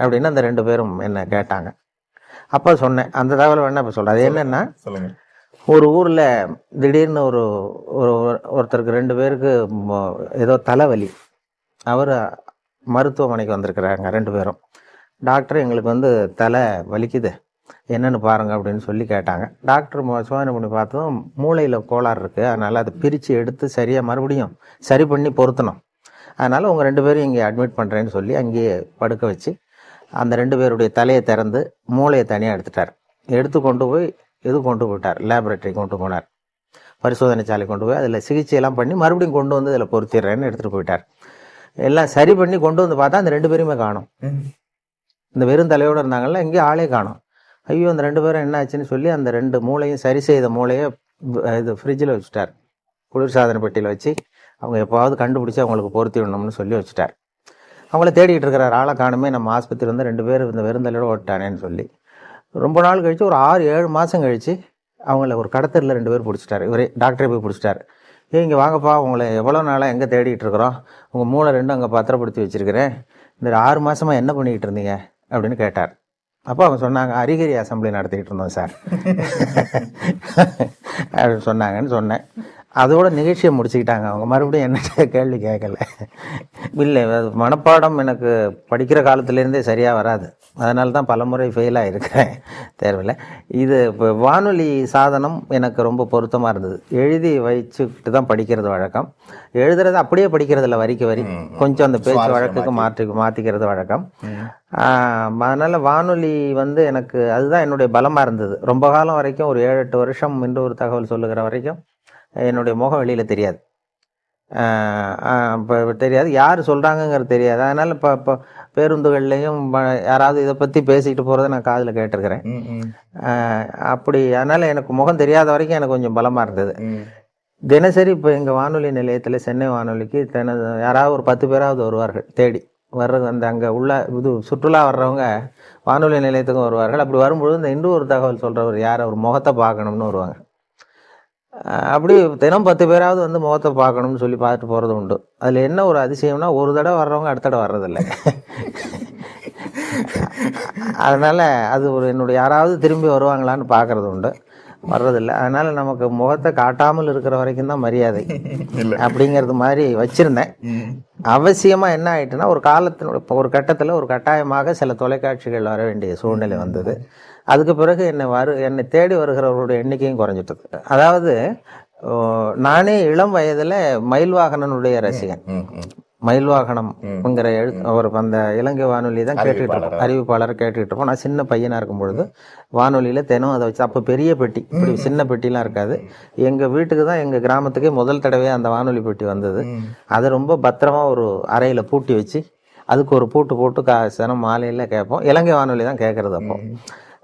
அப்படின்னு அந்த 2 பேரும் என்ன கேட்டாங்க. அப்போ சொன்னேன், அந்த தகவல் வேணா இப்போ சொல்கிறேன். அது என்னென்னா, ஒரு ஊரில் திடீர்னு ஒருத்தருக்கு 2 பேருக்கு ஏதோ தலைவலி, அவர் மருத்துவமனைக்கு வந்திருக்கிறாங்க 2 பேரும். டாக்டர் எங்களுக்கு வந்து தலை வலிக்குது, என்னென்னு பாருங்கள் அப்படின்னு சொல்லி கேட்டாங்க. டாக்டர் சோதனை பண்ணி பார்த்ததும் மூளையில் கோளாறு இருக்குது, அதனால் அதை பிரித்து எடுத்து சரியாக மறுபடியும் சரி பண்ணி பொருத்தணும், அதனால் உங்கள் 2 பேரும் இங்கே அட்மிட் பண்ணுறேன்னு சொல்லி அங்கேயே படுக்க வச்சு அந்த 2 பேருடைய தலையை திறந்து மூளையை தனியாக எடுத்து கொண்டு போயிட்டார், லேபரேட்டரி கொண்டு போனார், பரிசோதனை சாலை கொண்டு போய் அதில் சிகிச்சையெல்லாம் பண்ணி மறுபடியும் கொண்டு வந்து இதில் பொருத்திடுறேன்னு எடுத்துகிட்டு போயிட்டார். எல்லாம் சரி பண்ணி கொண்டு வந்து பார்த்தா அந்த 2 பேருமே காணும். இந்த வெறும் தலையோடு இருந்தாங்கல்ல, எங்கேயும் ஆளே காணும். ஐயோ அந்த 2 பேரும் என்ன ஆச்சுன்னு சொல்லி அந்த 2 மூளையும் சரி செய்த மூளையை ஃப்ரிட்ஜில் வச்சுட்டார், குளிர்சாதன பெட்டியில் வச்சு அவங்க எப்போவாவது கண்டுபிடிச்சி அவங்களுக்கு பொருத்தி விடணும்னு சொல்லி வச்சுட்டார். அவங்கள தேடிக்கிட்டு இருக்கிறார், ஆளை காணுமே, நம்ம ஆஸ்பத்திரி வந்து 2 பேர் இந்த வெறும் தலையோடு ஓட்டானேன்னு சொல்லி. ரொம்ப நாள் கழித்து ஒரு 6-7 மாதம் கழித்து அவங்கள ஒரு கடத்தரில் 2 பேர் பிடிச்சிட்டாரு. இவரே டாக்டரே போய் பிடிச்சிட்டாரு. இங்கே வாங்கப்பா, உங்களை எவ்வளோ நாளாக எங்கே தேடிகிட்டு இருக்கிறோம், உங்கள் மூளை 2 அங்கே பத்திரப்படுத்தி வச்சுருக்கிறேன், இந்த 6 மாதமாக என்ன பண்ணிக்கிட்டு இருந்தீங்க அப்படின்னு கேட்டார். அப்போ அவங்க சொன்னாங்க, அரிகிரி அசம்பிளி நடத்திக்கிட்டு இருந்தோம் சார் அப்படின்னு சொன்னாங்கன்னு சொன்னேன். அதோட நிகழ்ச்சியை முடிச்சுக்கிட்டாங்க அவங்க, மறுபடியும் என்ன கேள்வி கேட்கல. இல்லை, மனப்பாடம் எனக்கு படிக்கிற காலத்துலேருந்தே சரியாக வராது, அதனால தான் பலமுறை ஃபெயிலாக இருக்கிறேன் தேர்வில். இது இப்போ வானொலி சாதனம் எனக்கு ரொம்ப பொருத்தமாக இருந்தது. எழுதி வச்சுக்கிட்டு தான் படிக்கிறது வழக்கம், எழுதுறது அப்படியே படிக்கிறதில்ல, வரிக்கு வரி கொஞ்சம் அந்த பேச்சு வழக்குக்கு மாற்றிக்கிறது வழக்கம். அதனால் வானொலி வந்து எனக்கு அதுதான் என்னுடைய பலமாக இருந்தது. ரொம்ப காலம் வரைக்கும், ஒரு 7-8 வருஷம் என்று ஒரு தகவல் சொல்லுகிற வரைக்கும் என்னுடைய முகம் வெளியில் தெரியாது, இப்போ தெரியாது, யார் சொல்கிறாங்கங்கிறது தெரியாது. அதனால் இப்போ பேருந்துகள்லேயும் யாராவது இதை பற்றி பேசிக்கிட்டு போகிறத நான் காதில் கேட்டிருக்கிறேன். அப்படி அதனால் எனக்கு முகம் தெரியாத வரைக்கும் எனக்கு கொஞ்சம் பலமாக இருந்தது. தினசரி இப்போ எங்கள் வானொலி நிலையத்தில், சென்னை வானொலிக்கு யாராவது ஒரு 10 பேராவது வருவார்கள் தேடி வர்றது. அந்த அங்கே உள்ள சுற்றுலா வர்றவங்க வானொலி நிலையத்துக்கும் வருவார்கள். அப்படி வரும்பொழுது இந்த இன்னும் ஒரு தகவல் சொல்கிறவர் யார், அவர் முகத்தை பார்க்கணும்னு வருவாங்க. அப்படி தினம் 10 பேராவது வந்து முகத்தை பார்க்கணும்னு சொல்லி பார்த்துட்டு போகிறது உண்டு. அதில் என்ன ஒரு அதிசயம்னா, ஒரு தடவை வர்றவங்க அடுத்த தடவை வர்றதில்லை. அதனால் அது என்னுடைய யாராவது திரும்பி வருவாங்களான்னு பார்க்குறது உண்டு, வர்றதில்லை. அதனால் நமக்கு முகத்தை காட்டாமல் இருக்கிற வரைக்கும் தான் மரியாதை அப்படிங்கிறது மாதிரி வச்சுருந்தேன். அவசியமாக என்ன ஆயிட்டுன்னா ஒரு காலத்தினுடைய ஒரு கட்டத்தில் ஒரு கட்டாயமாக சில தொலைக்காட்சிகள் வர வேண்டிய சூழ்நிலை வந்தது. அதுக்கு பிறகு என்னை தேடி வருகிறவர்களுடைய எண்ணிக்கையும் குறைஞ்சிட்டது. அதாவது நானே இளம் வயதில் மயில்வாகனனுடைய ரசிகன். மயில்வாகனம்ங்கிற அவர் அந்த இலங்கை வானொலி தான் கேட்டுக்கிட்டு இருப்போம், அறிவிப்பாளர் கேட்டுக்கிட்டு இருப்போம். நான் சின்ன பையனாக இருக்கும் பொழுது வானொலியில் தினம் அதை வச்சு, அப்போ பெரிய பெட்டி, இப்படி சின்ன பெட்டிலாம் இருக்காது. எங்கள் வீட்டுக்கு தான், எங்கள் கிராமத்துக்கே முதல் தடவையாக அந்த வானொலி பெட்டி வந்தது. அதை ரொம்ப பத்திரமா ஒரு அறையில் பூட்டி வச்சு அதுக்கு ஒரு பூட்டு போட்டு தினம் மாலையில் கேட்போம். இலங்கை வானொலி தான் கேட்குறது.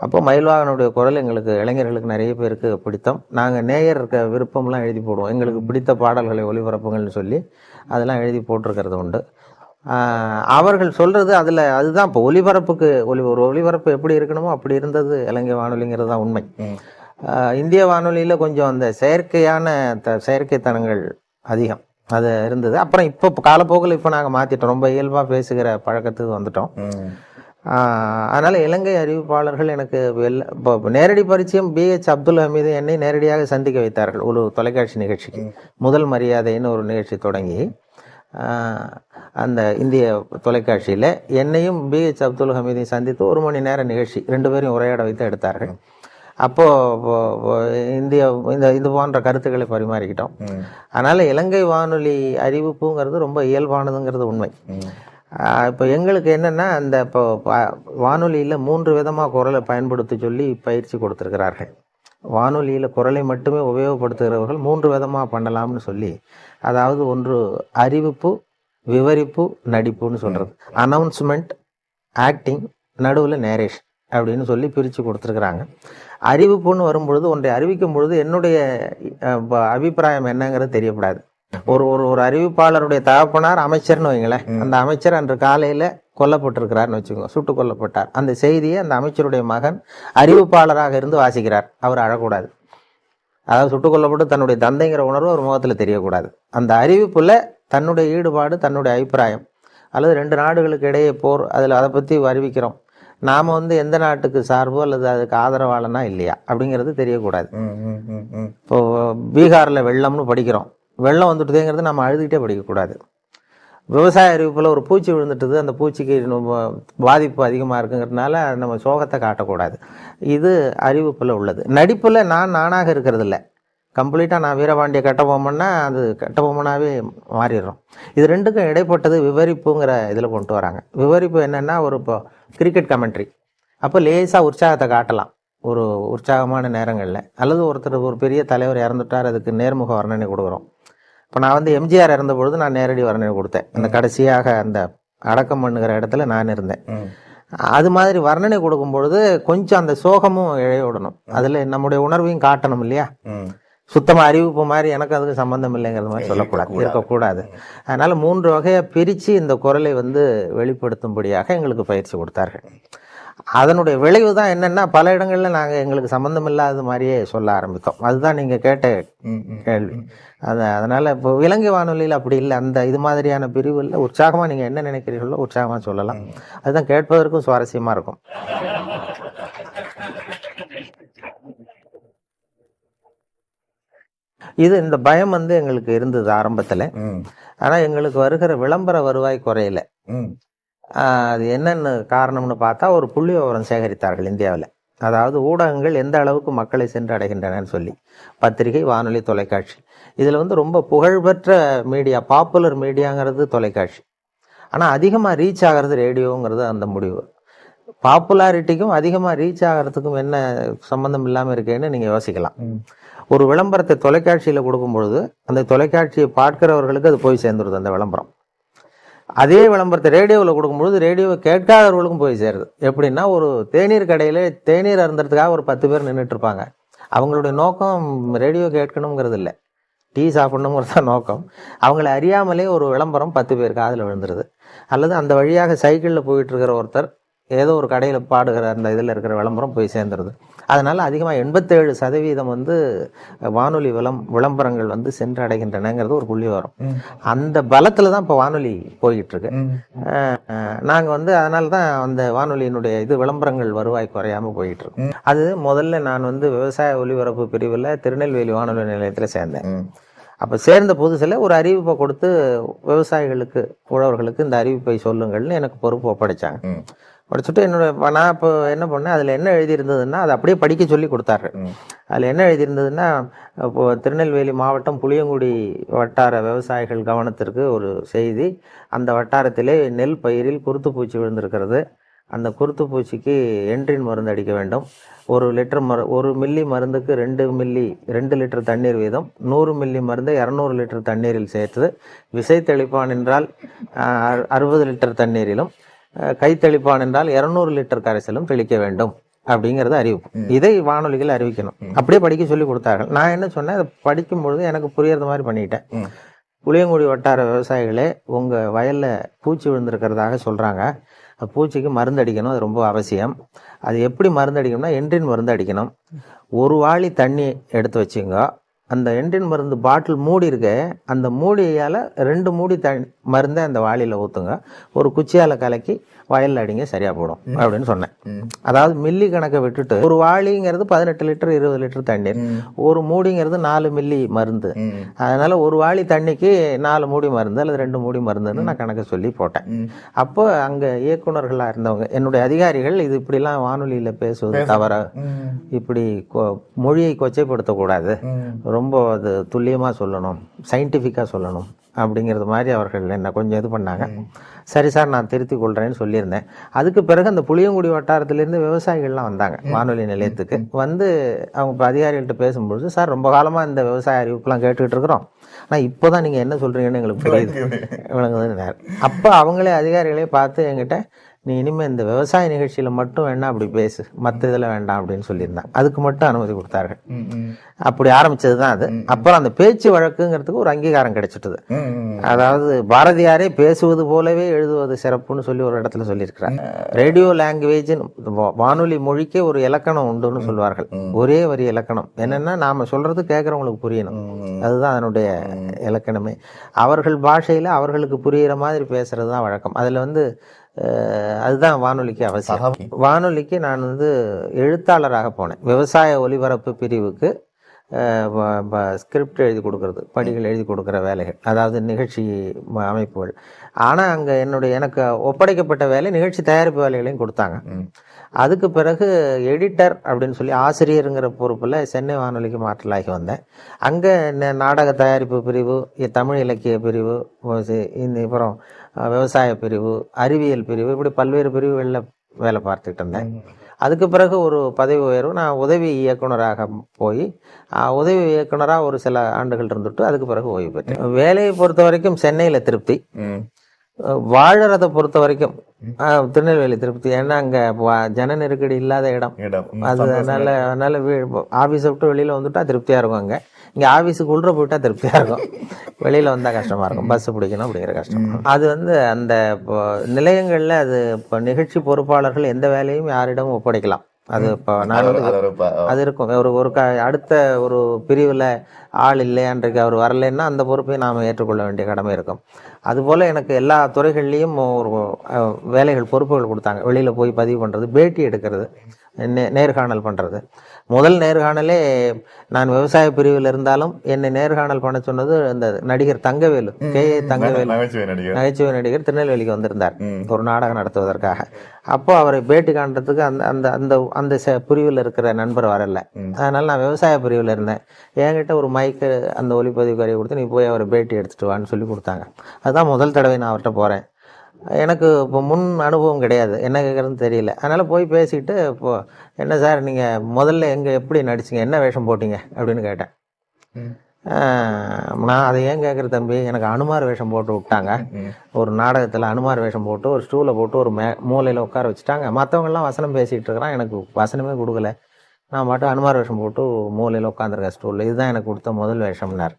அப்போ மயில்வாகனுடைய குரல் எங்களுக்கு இளைஞர்களுக்கு நிறைய பேருக்கு பிடித்தம். நாங்கள் நேயர் இருக்க விருப்பம்லாம் எழுதி போடுவோம், எங்களுக்கு பிடித்த பாடல்களை ஒளிபரப்புங்கள்னு சொல்லி அதெல்லாம் எழுதி போட்டிருக்கிறது உண்டு. அவர்கள் சொல்கிறது அதுதான் இப்போ ஒலிபரப்புக்கு ஒரு ஒலிபரப்பு எப்படி இருக்கணுமோ அப்படி இருந்தது இலங்கை வானொலிங்கிறது தான் உண்மை. இந்திய வானொலியில் கொஞ்சம் அந்த செயற்கைத்தனங்கள் அதிகம் அது இருந்தது. அப்புறம் இப்போ காலப்போக்கில் இப்போ நாங்கள் மாற்றிட்டோம், ரொம்ப இயல்பாக பேசுகிற பழக்கத்துக்கு வந்துட்டோம். அதனால் இலங்கை அறிவிப்பாளர்கள் எனக்கு இப்போ நேரடி பரிச்சயம் BH அப்துல் ஹமீது என்னை நேரடியாக சந்திக்க வைத்தார்கள் ஒரு தொலைக்காட்சி நிகழ்ச்சிக்கு. முதல் மரியாதைன்னு ஒரு நிகழ்ச்சி தொடங்கி அந்த இந்திய தொலைக்காட்சியில் என்னையும் BH அப்துல் ஹமீதையும் சந்தித்து 1 மணி நேர நிகழ்ச்சி 2 பேரையும் உரையாட வைத்து எடுத்தார்கள். அப்போது இது போன்ற கருத்துக்களை பரிமாறிக்கிட்டோம். அதனால் இலங்கை வானொலி அறிவிப்புங்கிறது ரொம்ப இயல்பானதுங்கிறது உண்மை. இப்போ எங்களுக்கு என்னென்னா, இப்போ வானொலியில் 3 விதமாக குரலை பயன்படுத்த சொல்லி பயிற்சி கொடுத்துருக்கிறார்கள். வானொலியில் குரலை மட்டுமே உபயோகப்படுத்துகிறவர்கள் 3 விதமாக பண்ணலாம்னு சொல்லி, அதாவது ஒன்று அறிவிப்பு, விவரிப்பு, நடிப்புன்னு சொல்கிறது. அனௌன்ஸ்மெண்ட், ஆக்டிங், நடுவில் நேரேஷன் அப்படின்னு சொல்லி பிரித்து கொடுத்துருக்குறாங்க. அறிவிப்புன்னு வரும்பொழுது, ஒன்றை அறிவிக்கும் பொழுது என்னுடைய அபிப்பிராயம் என்னங்கிறது தெரியக்கூடாது. ஒரு அறிவிப்பாளருடைய தகப்பனார் அமைச்சர்னு வைங்களேன், அந்த அமைச்சர் அன்று காலையில் கொல்லப்பட்டிருக்கிறார்னு வச்சுக்கோங்க, சுட்டு கொல்லப்பட்டார். அந்த செய்தியை அந்த அமைச்சருடைய மகன் அறிவிப்பாளராக இருந்து வாசிக்கிறார். அவர் அழக்கூடாது. அதாவது சுட்டு கொல்லப்பட்டு தன்னுடைய தந்தைங்கிற உணர்வு ஒரு முகத்தில் தெரியக்கூடாது. அந்த அறிவிப்பில் தன்னுடைய ஈடுபாடு, தன்னுடைய அபிப்பிராயம், அல்லது 2 நாடுகளுக்கு இடையே போர், அதை பற்றி அறிவிக்கிறோம், நாம் எந்த நாட்டுக்கு சார்போ அல்லது அதுக்கு ஆதரவாளனா இல்லையா அப்படிங்கிறது தெரியக்கூடாது. இப்போது பீகாரில் வெள்ளம்னு படிக்கிறோம், வெள்ளம் வந்துட்டுதுங்கிறது நம்ம அழுதுகிட்டே படிக்கக்கூடாது. விவசாய அறிவிப்பில் ஒரு பூச்சி விழுந்துட்டுது, அந்த பூச்சிக்கு பாதிப்பு அதிகமாக இருக்குங்கிறதுனால நம்ம சோகத்தை காட்டக்கூடாது. இது அறிவிப்பில் உள்ளது. நடிப்பில் நானாக இருக்கிறது இல்லை, கம்ப்ளீட்டாக நான் வீரபாண்டிய கட்டபொம்மன்னா அது கட்டபொம்மனாகவே மாறிடுறோம். இது 2க்கும் இடைப்பட்டது விவரிப்புங்கிற இதில் கொண்டு வராங்க. விவரிப்பு என்னென்னா, இப்போ கிரிக்கெட் கமெண்ட்ரி, அப்போ லேசாக உற்சாகத்தை காட்டலாம் ஒரு உற்சாகமான நேரங்களில், அல்லது ஒரு பெரிய தலைவர் இறந்துட்டார், அதுக்கு நேர்முக வர்ணனை கொடுக்குறோம். இப்போ நான் எம்ஜிஆர் இறந்த பொழுது நான் நேரடி வர்ணனை கொடுத்தேன். அந்த கடைசியாக அந்த அடக்கம் பண்ணுகிற இடத்துல நான் இருந்தேன். அது மாதிரி வர்ணனை கொடுக்கும் பொழுது கொஞ்சம் அந்த சோகமும் இழைய விடணும், அதில் நம்முடைய உணர்வையும் காட்டணும் இல்லையா. சுத்தமாக அறிவிப்பு மாதிரி எனக்கு அதுக்கு சம்மந்தம் இல்லைங்கிறது மாதிரி சொல்லக்கூடாது, இருக்கக்கூடாது. அதனால் 3 வகையை பிரித்து இந்த குரலை வெளிப்படுத்தும்படியாக எங்களுக்கு பயிற்சி கொடுத்தார்கள். அதனுடைய விளைவு தான் என்னென்னா, பல இடங்களில் நாங்கள் எங்களுக்கு சம்மந்தம் இல்லாத மாதிரியே சொல்ல ஆரம்பித்தோம். அதுதான் நீங்கள் கேட்ட கேள்வி. அதனால் இப்போ இலங்கை வானொலியில் அப்படி இல்லை, அந்த இது மாதிரியான பிரிவில் உற்சாகமாக நீங்கள் என்ன நினைக்கிறீர்களோ உற்சாகமாக சொல்லலாம். அதுதான் கேட்பதற்கும் சுவாரஸ்யமாக இருக்கும். இந்த பயம் எங்களுக்கு இருந்தது ஆரம்பத்தில். ஆனால் எங்களுக்கு வருகிற விளம்பர வருவாய் குறையல. அது என்னென்னு காரணம்னு பார்த்தா, ஒரு புள்ளி விவரம் சேகரித்தார்கள் இந்தியாவில். அதாவது ஊடகங்கள் எந்த அளவுக்கு மக்களை சென்று அடைகின்றனன்னு சொல்லி, பத்திரிகை, வானொலி, தொலைக்காட்சி. இதில் ரொம்ப புகழ்பெற்ற மீடியா, பாப்புலர் மீடியாங்கிறது தொலைக்காட்சி. ஆனால் அதிகமாக ரீச் ஆகிறது ரேடியோங்கிறது அந்த முடிவு. பாப்புலாரிட்டிக்கும் அதிகமாக ரீச் ஆகிறதுக்கும் என்ன சம்மந்தம் இல்லாமல் இருக்கேன்னு நீங்கள் யோசிக்கலாம். ஒரு விளம்பரத்தை தொலைக்காட்சியில் கொடுக்கும் பொழுது அந்த தொலைக்காட்சியை பார்க்கிறவர்களுக்கு அது போய் சேர்ந்துருது அந்த விளம்பரம். அதே விளம்பரத்தை ரேடியோவில் கொடுக்கும்பொழுது ரேடியோவை கேட்காதவர்களுக்கும் போய் சேருது. எப்படின்னா, ஒரு தேநீர் கடையில் தேநீர் அருந்துறதுக்காக ஒரு 10 பேர் நின்றுட்டுருப்பாங்க. அவங்களுடைய நோக்கம் ரேடியோ கேட்கணுங்கிறது இல்லை, டீ சாப்பிடணுங்கிறது தான் நோக்கம். அவங்கள அறியாமலே ஒரு விளம்பரம் 10 பேர் காதில் விழுந்துருது. அல்லது அந்த வழியாக சைக்கிளில் போயிட்டுருக்கிற ஒருத்தர் ஏதோ ஒரு கடையில் பாடுகிற அந்த இதில் இருக்கிற விளம்பரம் போய் சேர்ந்துருது. அதனால் அதிகமாக 87% வானொலி விளம்பரங்கள் சென்றடைகின்றனங்கிறது ஒரு புள்ளி வரும். அந்த பலத்தில் தான் இப்போ வானொலி போய்கிட்டுருக்கு. நாங்கள் அதனால தான் அந்த வானொலியினுடைய விளம்பரங்கள் வருவாய் குறையாமல் போய்கிட்டுருக்கு. அது முதல்ல நான் விவசாய ஒலிபரப்பு பிரிவில் திருநெல்வேலி வானொலி நிலையத்தில் சேர்ந்தேன். அப்போ சேர்ந்த புதுசில் ஒரு அறிவிப்பை கொடுத்து விவசாயிகளுக்கு உழவர்களுக்கு இந்த அறிவிப்பை சொல்லுங்கள்னு எனக்கு பொறுப்பு ஒப்படைச்சாங்க. படிச்சுட்டு நான் இப்போ என்ன பண்ணேன், அதில் என்ன எழுதியிருந்ததுன்னா அதை அப்படியே படிக்க சொல்லி கொடுத்தாரு. அதில் என்ன எழுதியிருந்ததுன்னா, இப்போது திருநெல்வேலி மாவட்டம் புளியங்குடி வட்டார விவசாயிகள் கவனத்திற்கு ஒரு செய்தி. அந்த வட்டாரத்திலே நெல் பயிரில் குருத்துப்பூச்சி விழுந்திருக்கிறது. அந்த குருத்துப்பூச்சிக்கு என்ட்ரின் மருந்து அடிக்க வேண்டும். 1 மில்லி மருந்துக்கு 2 லிட்டர் தண்ணீர் வீதம். 100 மில்லி மருந்தை 200 லிட்டர் தண்ணீரில் சேர்த்து விசை தெளிப்பான் என்றால் 60 லிட்டர் தண்ணீரிலும், கைத்தெளிப்பான் என்றால் 200 லிட்டர் கரைசலும் தெளிக்க வேண்டும் அப்படிங்கிறது அறிவிப்பு. இதை வானொலிகள் அறிவிக்கணும். அப்படியே படிக்க சொல்லி கொடுத்தார்கள். நான் என்ன சொன்னேன், அதை படிக்கும்பொழுது எனக்கு புரியறது மாதிரி பண்ணிட்டேன். புளியங்குடி வட்டார விவசாயிகளே, உங்கள் வயலில் பூச்சி விழுந்திருக்கிறதாக சொல்கிறாங்க. பூச்சிக்கு மருந்து அடிக்கணும், அது ரொம்ப அவசியம். அது எப்படி மருந்து அடிக்கணும்னா என்ட்ரின் மருந்து அடிக்கணும். 1 வாளி தண்ணி எடுத்து வச்சுங்க. அந்த என்ட்ரின் மருந்து பாட்டில் மூடி இருக்கு, அந்த மூடியால் 2 மூடி மருந்தை அந்த வாளியில் ஊற்றுங்க. ஒரு குச்சியால் கலக்கி வயலில் அடிங்க, சரியாக போடும் அப்படின்னு சொன்னேன். அதாவது மில்லி கணக்கை விட்டுட்டு, 1 வாளிங்கிறது 18 லிட்டர் 20 லிட்டர் தண்ணீர், 1 மூடிங்கிறது 4 மில்லி மருந்து. அதனால் 1 வாளி தண்ணிக்கு 4 மூடி மருந்து அல்லது 2 மூடி மருந்துன்னு நான் கணக்கு சொல்லி போட்டேன். அப்போ அங்கே இயக்குநர்களாக இருந்தவங்க, என்னுடைய அதிகாரிகள், இது இப்படிலாம் வானொலியில் பேசுவது தவிர, இப்படி மொழியை கொச்சைப்படுத்தக்கூடாது, ரொம்ப அது துல்லியமாக சொல்லணும், சயின்டிஃபிக்காக சொல்லணும் அப்படிங்கிறது மாதிரி அவர்கள் என்ன கொஞ்சம் இது பண்ணாங்க. சரி சார், நான் திருத்தி கொள்கிறேன்னு சொல்லியிருந்தேன். அதுக்கு பிறகு அந்த புளியங்குடி வட்டாரத்திலேருந்து விவசாயிகள்லாம் வந்தாங்க வானொலி நிலையத்துக்கு. வந்து அவங்க இப்போ அதிகாரிகள்கிட்ட பேசும்பொழுது, சார் ரொம்ப காலமாக இந்த விவசாய அறிவிப்புலாம் கேட்டுக்கிட்டு இருக்கிறோம், ஆனால் இப்போ தான் நீங்கள் என்ன சொல்கிறீங்கன்னு எங்களுக்கு புரியுது விளங்குதுன்னு. அப்போ அவங்களே அதிகாரிகளே பார்த்து என்கிட்ட, நீ இனிமேல் இந்த விவசாய நிகழ்ச்சியில் மட்டும் வேணா அப்படி பேசு, மற்ற இதில் வேண்டாம் அப்படின்னு சொல்லியிருந்தாங்க. அதுக்கு மட்டும் அனுமதி கொடுத்தார்கள். அப்படி ஆரம்பிச்சது தான் அது. அப்புறம் அந்த பேச்சு வழக்குங்கிறதுக்கு ஒரு அங்கீகாரம் கிடைச்சிட்டது. அதாவது பாரதியாரே பேசுவது போலவே எழுதுவது சிறப்புன்னு சொல்லி ஒரு இடத்துல சொல்லியிருக்கிறார். ரேடியோ லாங்குவேஜ், வானொலி மொழிக்கே ஒரு இலக்கணம் உண்டுன்னு சொல்வார்கள். ஒரே வரி இலக்கணம். என்னன்னா, நாம சொல்றது கேட்கறவங்களுக்கு புரியணும், அதுதான் அதனுடைய இலக்கணமே. அவர்கள் பாஷையில அவர்களுக்கு புரிகிற மாதிரி பேசுறது தான் வழக்கம். அதுல வந்து அதுதான் வானொலிக்கு அவசியம். வானொலிக்கு நான் எழுத்தாளராக போனேன். விவசாய ஒலிபரப்பு பிரிவுக்கு ஸ்கிரிப்ட் எழுதி கொடுக்கறது, படிகள் எழுதி கொடுக்குற வேலைகள், அதாவது நிகழ்ச்சி அமைப்புகள். ஆனால் அங்கே எனக்கு ஒப்படைக்கப்பட்ட வேலை நிகழ்ச்சி தயாரிப்பு வேலைகளையும் கொடுத்தாங்க. அதுக்கு பிறகு எடிட்டர் அப்படின்னு சொல்லி ஆசிரியருங்கிற பொறுப்பில் சென்னை வானொலிக்கு மாற்றலாகி வந்தேன். அங்கே நாடக தயாரிப்பு பிரிவு, தமிழ் இலக்கிய பிரிவு, அப்புறம் விவசாய பிரிவு, அறிவியல் பிரிவு, இப்படி பல்வேறு பிரிவுகளில் வேலை பார்த்துக்கிட்டு இருந்தேன். அதுக்கு பிறகு ஒரு பதவி உயர்வு, நான் உதவி இயக்குனராக போய் உதவி இயக்குனராக ஒரு சில ஆண்டுகள் இருந்துட்டு அதுக்கு பிறகு ஓய்வு பெற்றேன். வேலையை பொறுத்த வரைக்கும் சென்னையில் திருப்தி, வாழறதை பொறுத்த வரைக்கும் திருநெல்வேலி திருப்தி. ஏன்னா அங்கே ஜன நெருக்கடி இல்லாத இடம். அதனால ஆஃபீஸை விட்டு வெளியில் வந்துட்டா திருப்தியாக இருக்கும். இங்கே ஆஃபீஸுக்கு உள்ள போயிட்டா திருப்தியாக இருக்கும், வெளியில் வந்தால் கஷ்டமாக இருக்கும், பஸ் பிடிக்கணும் அப்படிங்கிற கஷ்டம். அது அந்த நிலையங்களில் இப்போ நிகழ்ச்சி பொறுப்பாளர்கள் எந்த வேலையும் யாரிடமும் ஒப்படைக்கலாம். அது இப்போ நான் அது இருக்கும். அடுத்த ஒரு பிரிவில் ஆள் இல்லை, அன்றைக்கு அவர் வரலைன்னா அந்த பொறுப்பை நாம் ஏற்றுக்கொள்ள வேண்டிய கடமை இருக்கும். அதுபோல் எனக்கு எல்லா துறைகள்லேயும் ஒரு வேலைகள், பொறுப்புகள் கொடுத்தாங்க. வெளியில் போய் பதிவு பண்ணுறது, பேட்டி எடுக்கிறது, நேர்காணல் பண்ணுறது. முதல் நேர்காணலே நான் விவசாய பிரிவில் இருந்தாலும் என்னை நேர்காணல் பண்ண சொன்னது இந்த நடிகர் தங்கவேலு, K.A. தங்கவேலு, நகைச்சுவை நடிகர், திருநெல்வேலிக்கு வந்திருந்தார் ஒரு நாடகம் நடத்துவதற்காக. அப்போ அவரை பேட்டி காண்றதுக்கு அந்த பிரிவில் இருக்கிற நண்பர் வரல. அதனால நான் விவசாய பிரிவில் இருந்தேன். என்கிட்ட ஒரு மைக்கு, அந்த ஒலிப்பதிவு கரையை கொடுத்து, நீ போய் அவரை பேட்டி எடுத்துட்டு வான்னு சொல்லி கொடுத்தாங்க. அதுதான் முதல் தடவை நான் அவர்கிட்ட போகிறேன். எனக்கு இப்போ முன் அனுபவம் கிடையாது, என்ன கேட்குறதுன்னு தெரியல. அதனால் போய் பேசிக்கிட்டு, இப்போது என்ன சார் நீங்கள் முதல்ல எப்படி நடிச்சிங்க, என்ன வேஷம் போட்டிங்க அப்படின்னு கேட்டேன். நான் அதை ஏன் கேட்குற தம்பி, எனக்கு அனுமார் வேஷம் போட்டு விட்டாங்க. ஒரு நாடகத்தில் அனுமார் வேஷம் போட்டு ஒரு ஸ்டூலை போட்டு ஒரு மூலையில் உட்கார வச்சுட்டாங்க. மற்றவங்கெல்லாம் வசனம் பேசிகிட்டு இருக்கிறான், எனக்கு வசனமே கொடுக்கல. நான் மட்டும் அனுமார் வேஷம் போட்டு மூலையில் உட்காந்துருக்கேன் ஸ்டூலில். இதுதான் எனக்கு கொடுத்த முதல் வேஷம்னார்.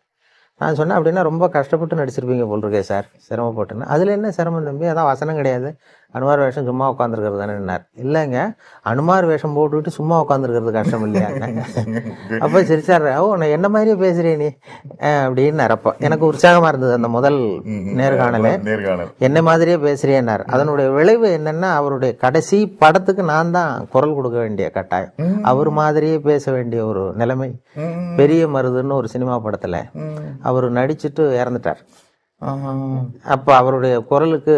நான் சொன்னேன், அப்படின்னா ரொம்ப கஷ்டப்பட்டு நடிச்சிருப்பீங்க போல் இருக்கே சார், சிரமப்பட்டுன்னு. அதில் என்ன சிரமம் தம்பி, அதான் வசனம் கிடையாது, அனுமார் வேஷம் சும்மா உட்காந்துருக்கிறது தானேன்னார். இல்லைங்க, அனுமார் வேஷம் போட்டுக்கிட்டு சும்மா உட்காந்துருக்கிறது கஷ்டம் இல்லையாங்க. அப்போ சிரிச்சார். நான் என்ன மாதிரியே பேசுகிறேன் நீ அப்படின்னு. அப்போ எனக்கு உற்சாகமாக இருந்தது அந்த முதல் நேர்காணலே. என்ன மாதிரியே பேசுகிறேன்னார். அதனுடைய விளைவு என்னென்னா, அவருடைய கடைசி படத்துக்கு நான் தான் குரல் கொடுக்க வேண்டிய கட்டாயம், அவர் மாதிரியே பேச வேண்டிய ஒரு நிலைமை. பெரிய மருதுன்னு ஒரு சினிமா படத்தில் அவர் நடிச்சுட்டு இறந்துட்டார். ஆஹா. அப்போ அவருடைய குரலுக்கு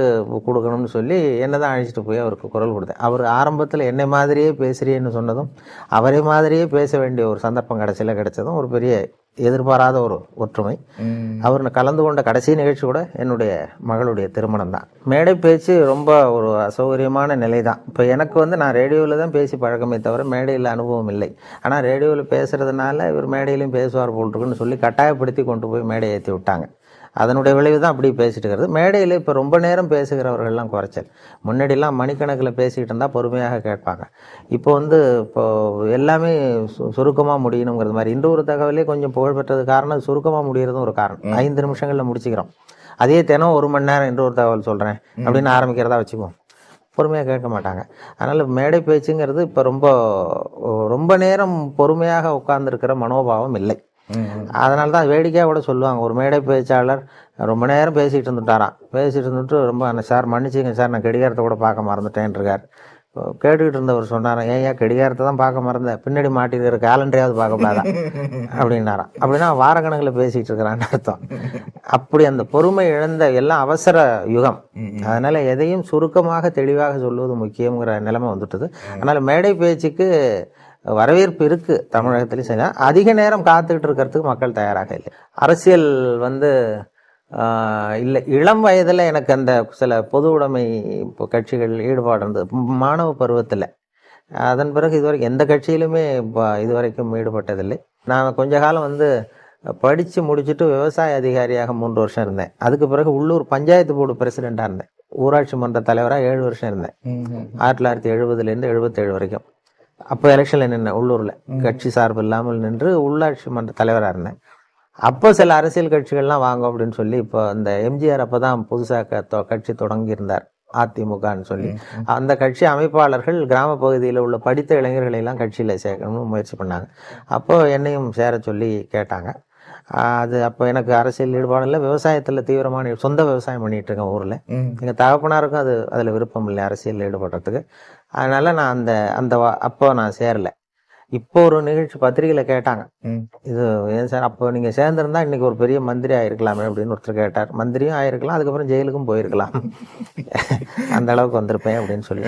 கொடுக்கணும்னு சொல்லி என்னை தான் அழைச்சிட்டு போய் அவருக்கு குரல் கொடுத்தேன். அவர் ஆரம்பத்தில் என்னை மாதிரியே பேசுகிறேன்னு சொன்னதும், அவரை மாதிரியே பேச வேண்டிய ஒரு சந்தர்ப்பம் கடைசியில் கிடைச்சதும் ஒரு பெரிய எதிர்பாராத ஒரு ஒற்றுமை. அவர் கலந்து கொண்ட கடைசி நிகழ்ச்சி கூட என்னுடைய மகளுடைய திருமணம் தான். மேடை பேச்சு ரொம்ப ஒரு அசௌகரியமான நிலை தான். இப்போ எனக்கு வந்து நான் ரேடியோவில் தான் பேசி பழக்கமே தவிர மேடையில் அனுபவம் இல்லை. ஆனால் ரேடியோவில் பேசுகிறதுனால இவர் மேடையிலையும் பேசுவார் போல் இருக்குன்னு சொல்லி கட்டாயப்படுத்தி கொண்டு போய் மேடையை ஏற்றி விட்டாங்க. அதனுடைய விளைவு தான் அப்படி பேசிட்டு இருக்கிறது. மேடையில் இப்போ ரொம்ப நேரம் பேசுகிறவர்கள்லாம் குறைச்சல். முன்னாடிலாம் மணிக்கணக்கில் பேசிக்கிட்டு இருந்தால் பொறுமையாக கேட்பாங்க. இப்போ வந்து எல்லாமே சுருக்கமாக முடியணுங்கிறது மாதிரி. இந்த ஒரு தகவலே கொஞ்சம் புகழ்பெற்றது காரணம் சுருக்கமாக முடிகிறதும் ஒரு காரணம். 5 நிமிஷங்களில் முடிச்சுக்கிறோம். அதே தினம் 1 மணி நேரம் இன்னொரு தகவல் சொல்கிறேன் அப்படின்னு ஆரம்பிக்கிறதா வச்சுக்குவோம். பொறுமையாக கேட்க மாட்டாங்க. அதனால் மேடை பேச்சுங்கிறது இப்போ ரொம்ப நேரம் பொறுமையாக உட்கார்ந்துருக்கிற மனோபாவம் இல்லை. அதனால தான் வேடிக்கையாக கூட சொல்லுவாங்க, ஒரு மேடை பேச்சாளர் ரொம்ப நேரம் பேசிகிட்டு இருந்துட்டு ரொம்ப சார் மன்னிச்சிங்க சார், நான் கடிகாரத்தை கூட பார்க்க மறந்துட்டேன் இருக்கார். கேட்டுக்கிட்டு இருந்தவர் சொன்னாராம், ஏன் கடிகாரத்தை தான் பார்க்க மறந்தேன், பின்னாடி மாட்டிருக்கிற கேலண்டரையாவது பார்க்கக்கூடாதான் அப்படின்னாராம். அப்படின்னா வாரக்கணக்கில் பேசிகிட்டு இருக்கிறான்னு அர்த்தம். அப்படி அந்த பொறுமை இழந்த எல்லாம் அவசர யுகம். அதனால் எதையும் சுருக்கமாக தெளிவாக சொல்லுவது முக்கியங்கிற நிலைமை வந்துட்டுது. அதனால் மேடை பேச்சுக்கு வரவேற்பு இருக்குது தமிழகத்திலையும். சரி, அதிக நேரம் காத்துக்கிட்டு இருக்கிறதுக்கு மக்கள் தயாராக இல்லை. அரசியல் வந்து இல்லை, இளம் வயதில் எனக்கு அந்த சில பொது உடைமை கட்சிகள் ஈடுபாடு இருந்தது மாணவ பருவத்தில். அதன் பிறகு இதுவரைக்கும் எந்த கட்சியிலுமே இதுவரைக்கும் ஈடுபட்டதில்லை. நான் கொஞ்ச காலம் வந்து படித்து முடிச்சுட்டு விவசாய அதிகாரியாக 3 வருஷம் இருந்தேன். அதுக்கு பிறகு உள்ளூர் பஞ்சாயத்து போர்டு பிரசிடெண்ட்டாக இருந்தேன். ஊராட்சி மன்ற தலைவராக 7 வருஷம் இருந்தேன். 1970 77 வரைக்கும். அப்போ எலெக்ஷனில் நின்றேன் உள்ளூரில், கட்சி சார்பு இல்லாமல் நின்று உள்ளாட்சி மன்ற தலைவராக இருந்தேன். அப்போ சில அரசியல் கட்சிகள்லாம் வாங்க அப்படின்னு சொல்லி, இப்போ இந்த எம்ஜிஆர் அப்போ தான் புதுசாக கட்சி தொடங்கியிருந்தார், அதிமுகன்னு சொல்லி. அந்த கட்சி அமைப்பாளர்கள் கிராம பகுதியில் உள்ள படித்த இளைஞர்களெல்லாம் கட்சியில் சேர்க்கணும்னு முயற்சி பண்ணாங்க. அப்போது என்னையும் சேர சொல்லி கேட்டாங்க. அது அப்போ எனக்கு அரசியல் ஈடுபாடு இல்லை, விவசாயத்தில் தீவிரமான சொந்த விவசாயம் பண்ணிகிட்டு இருக்கேன் ஊரில். எங்கள் தகப்பனாருக்கும் அதில் விருப்பம் இல்லை அரசியல் ஈடுபடுறதுக்கு. அதனால் நான் அப்போ நான் சேரலை. இப்போ ஒரு நிகழ்ச்சி பத்திரிகையில் கேட்டாங்க, இது ஏன் சார் அப்போ நீங்கள் சேர்ந்துருந்தா இன்றைக்கி ஒரு பெரிய மந்திரி ஆகிருக்கலாமே அப்படின்னு ஒருத்தர் கேட்டார். மந்திரியும் ஆகிருக்கலாம், அதுக்கப்புறம் ஜெயிலுக்கும் போயிருக்கலாம், அந்த அளவுக்கு வந்திருப்பேன் அப்படின்னு சொல்லி.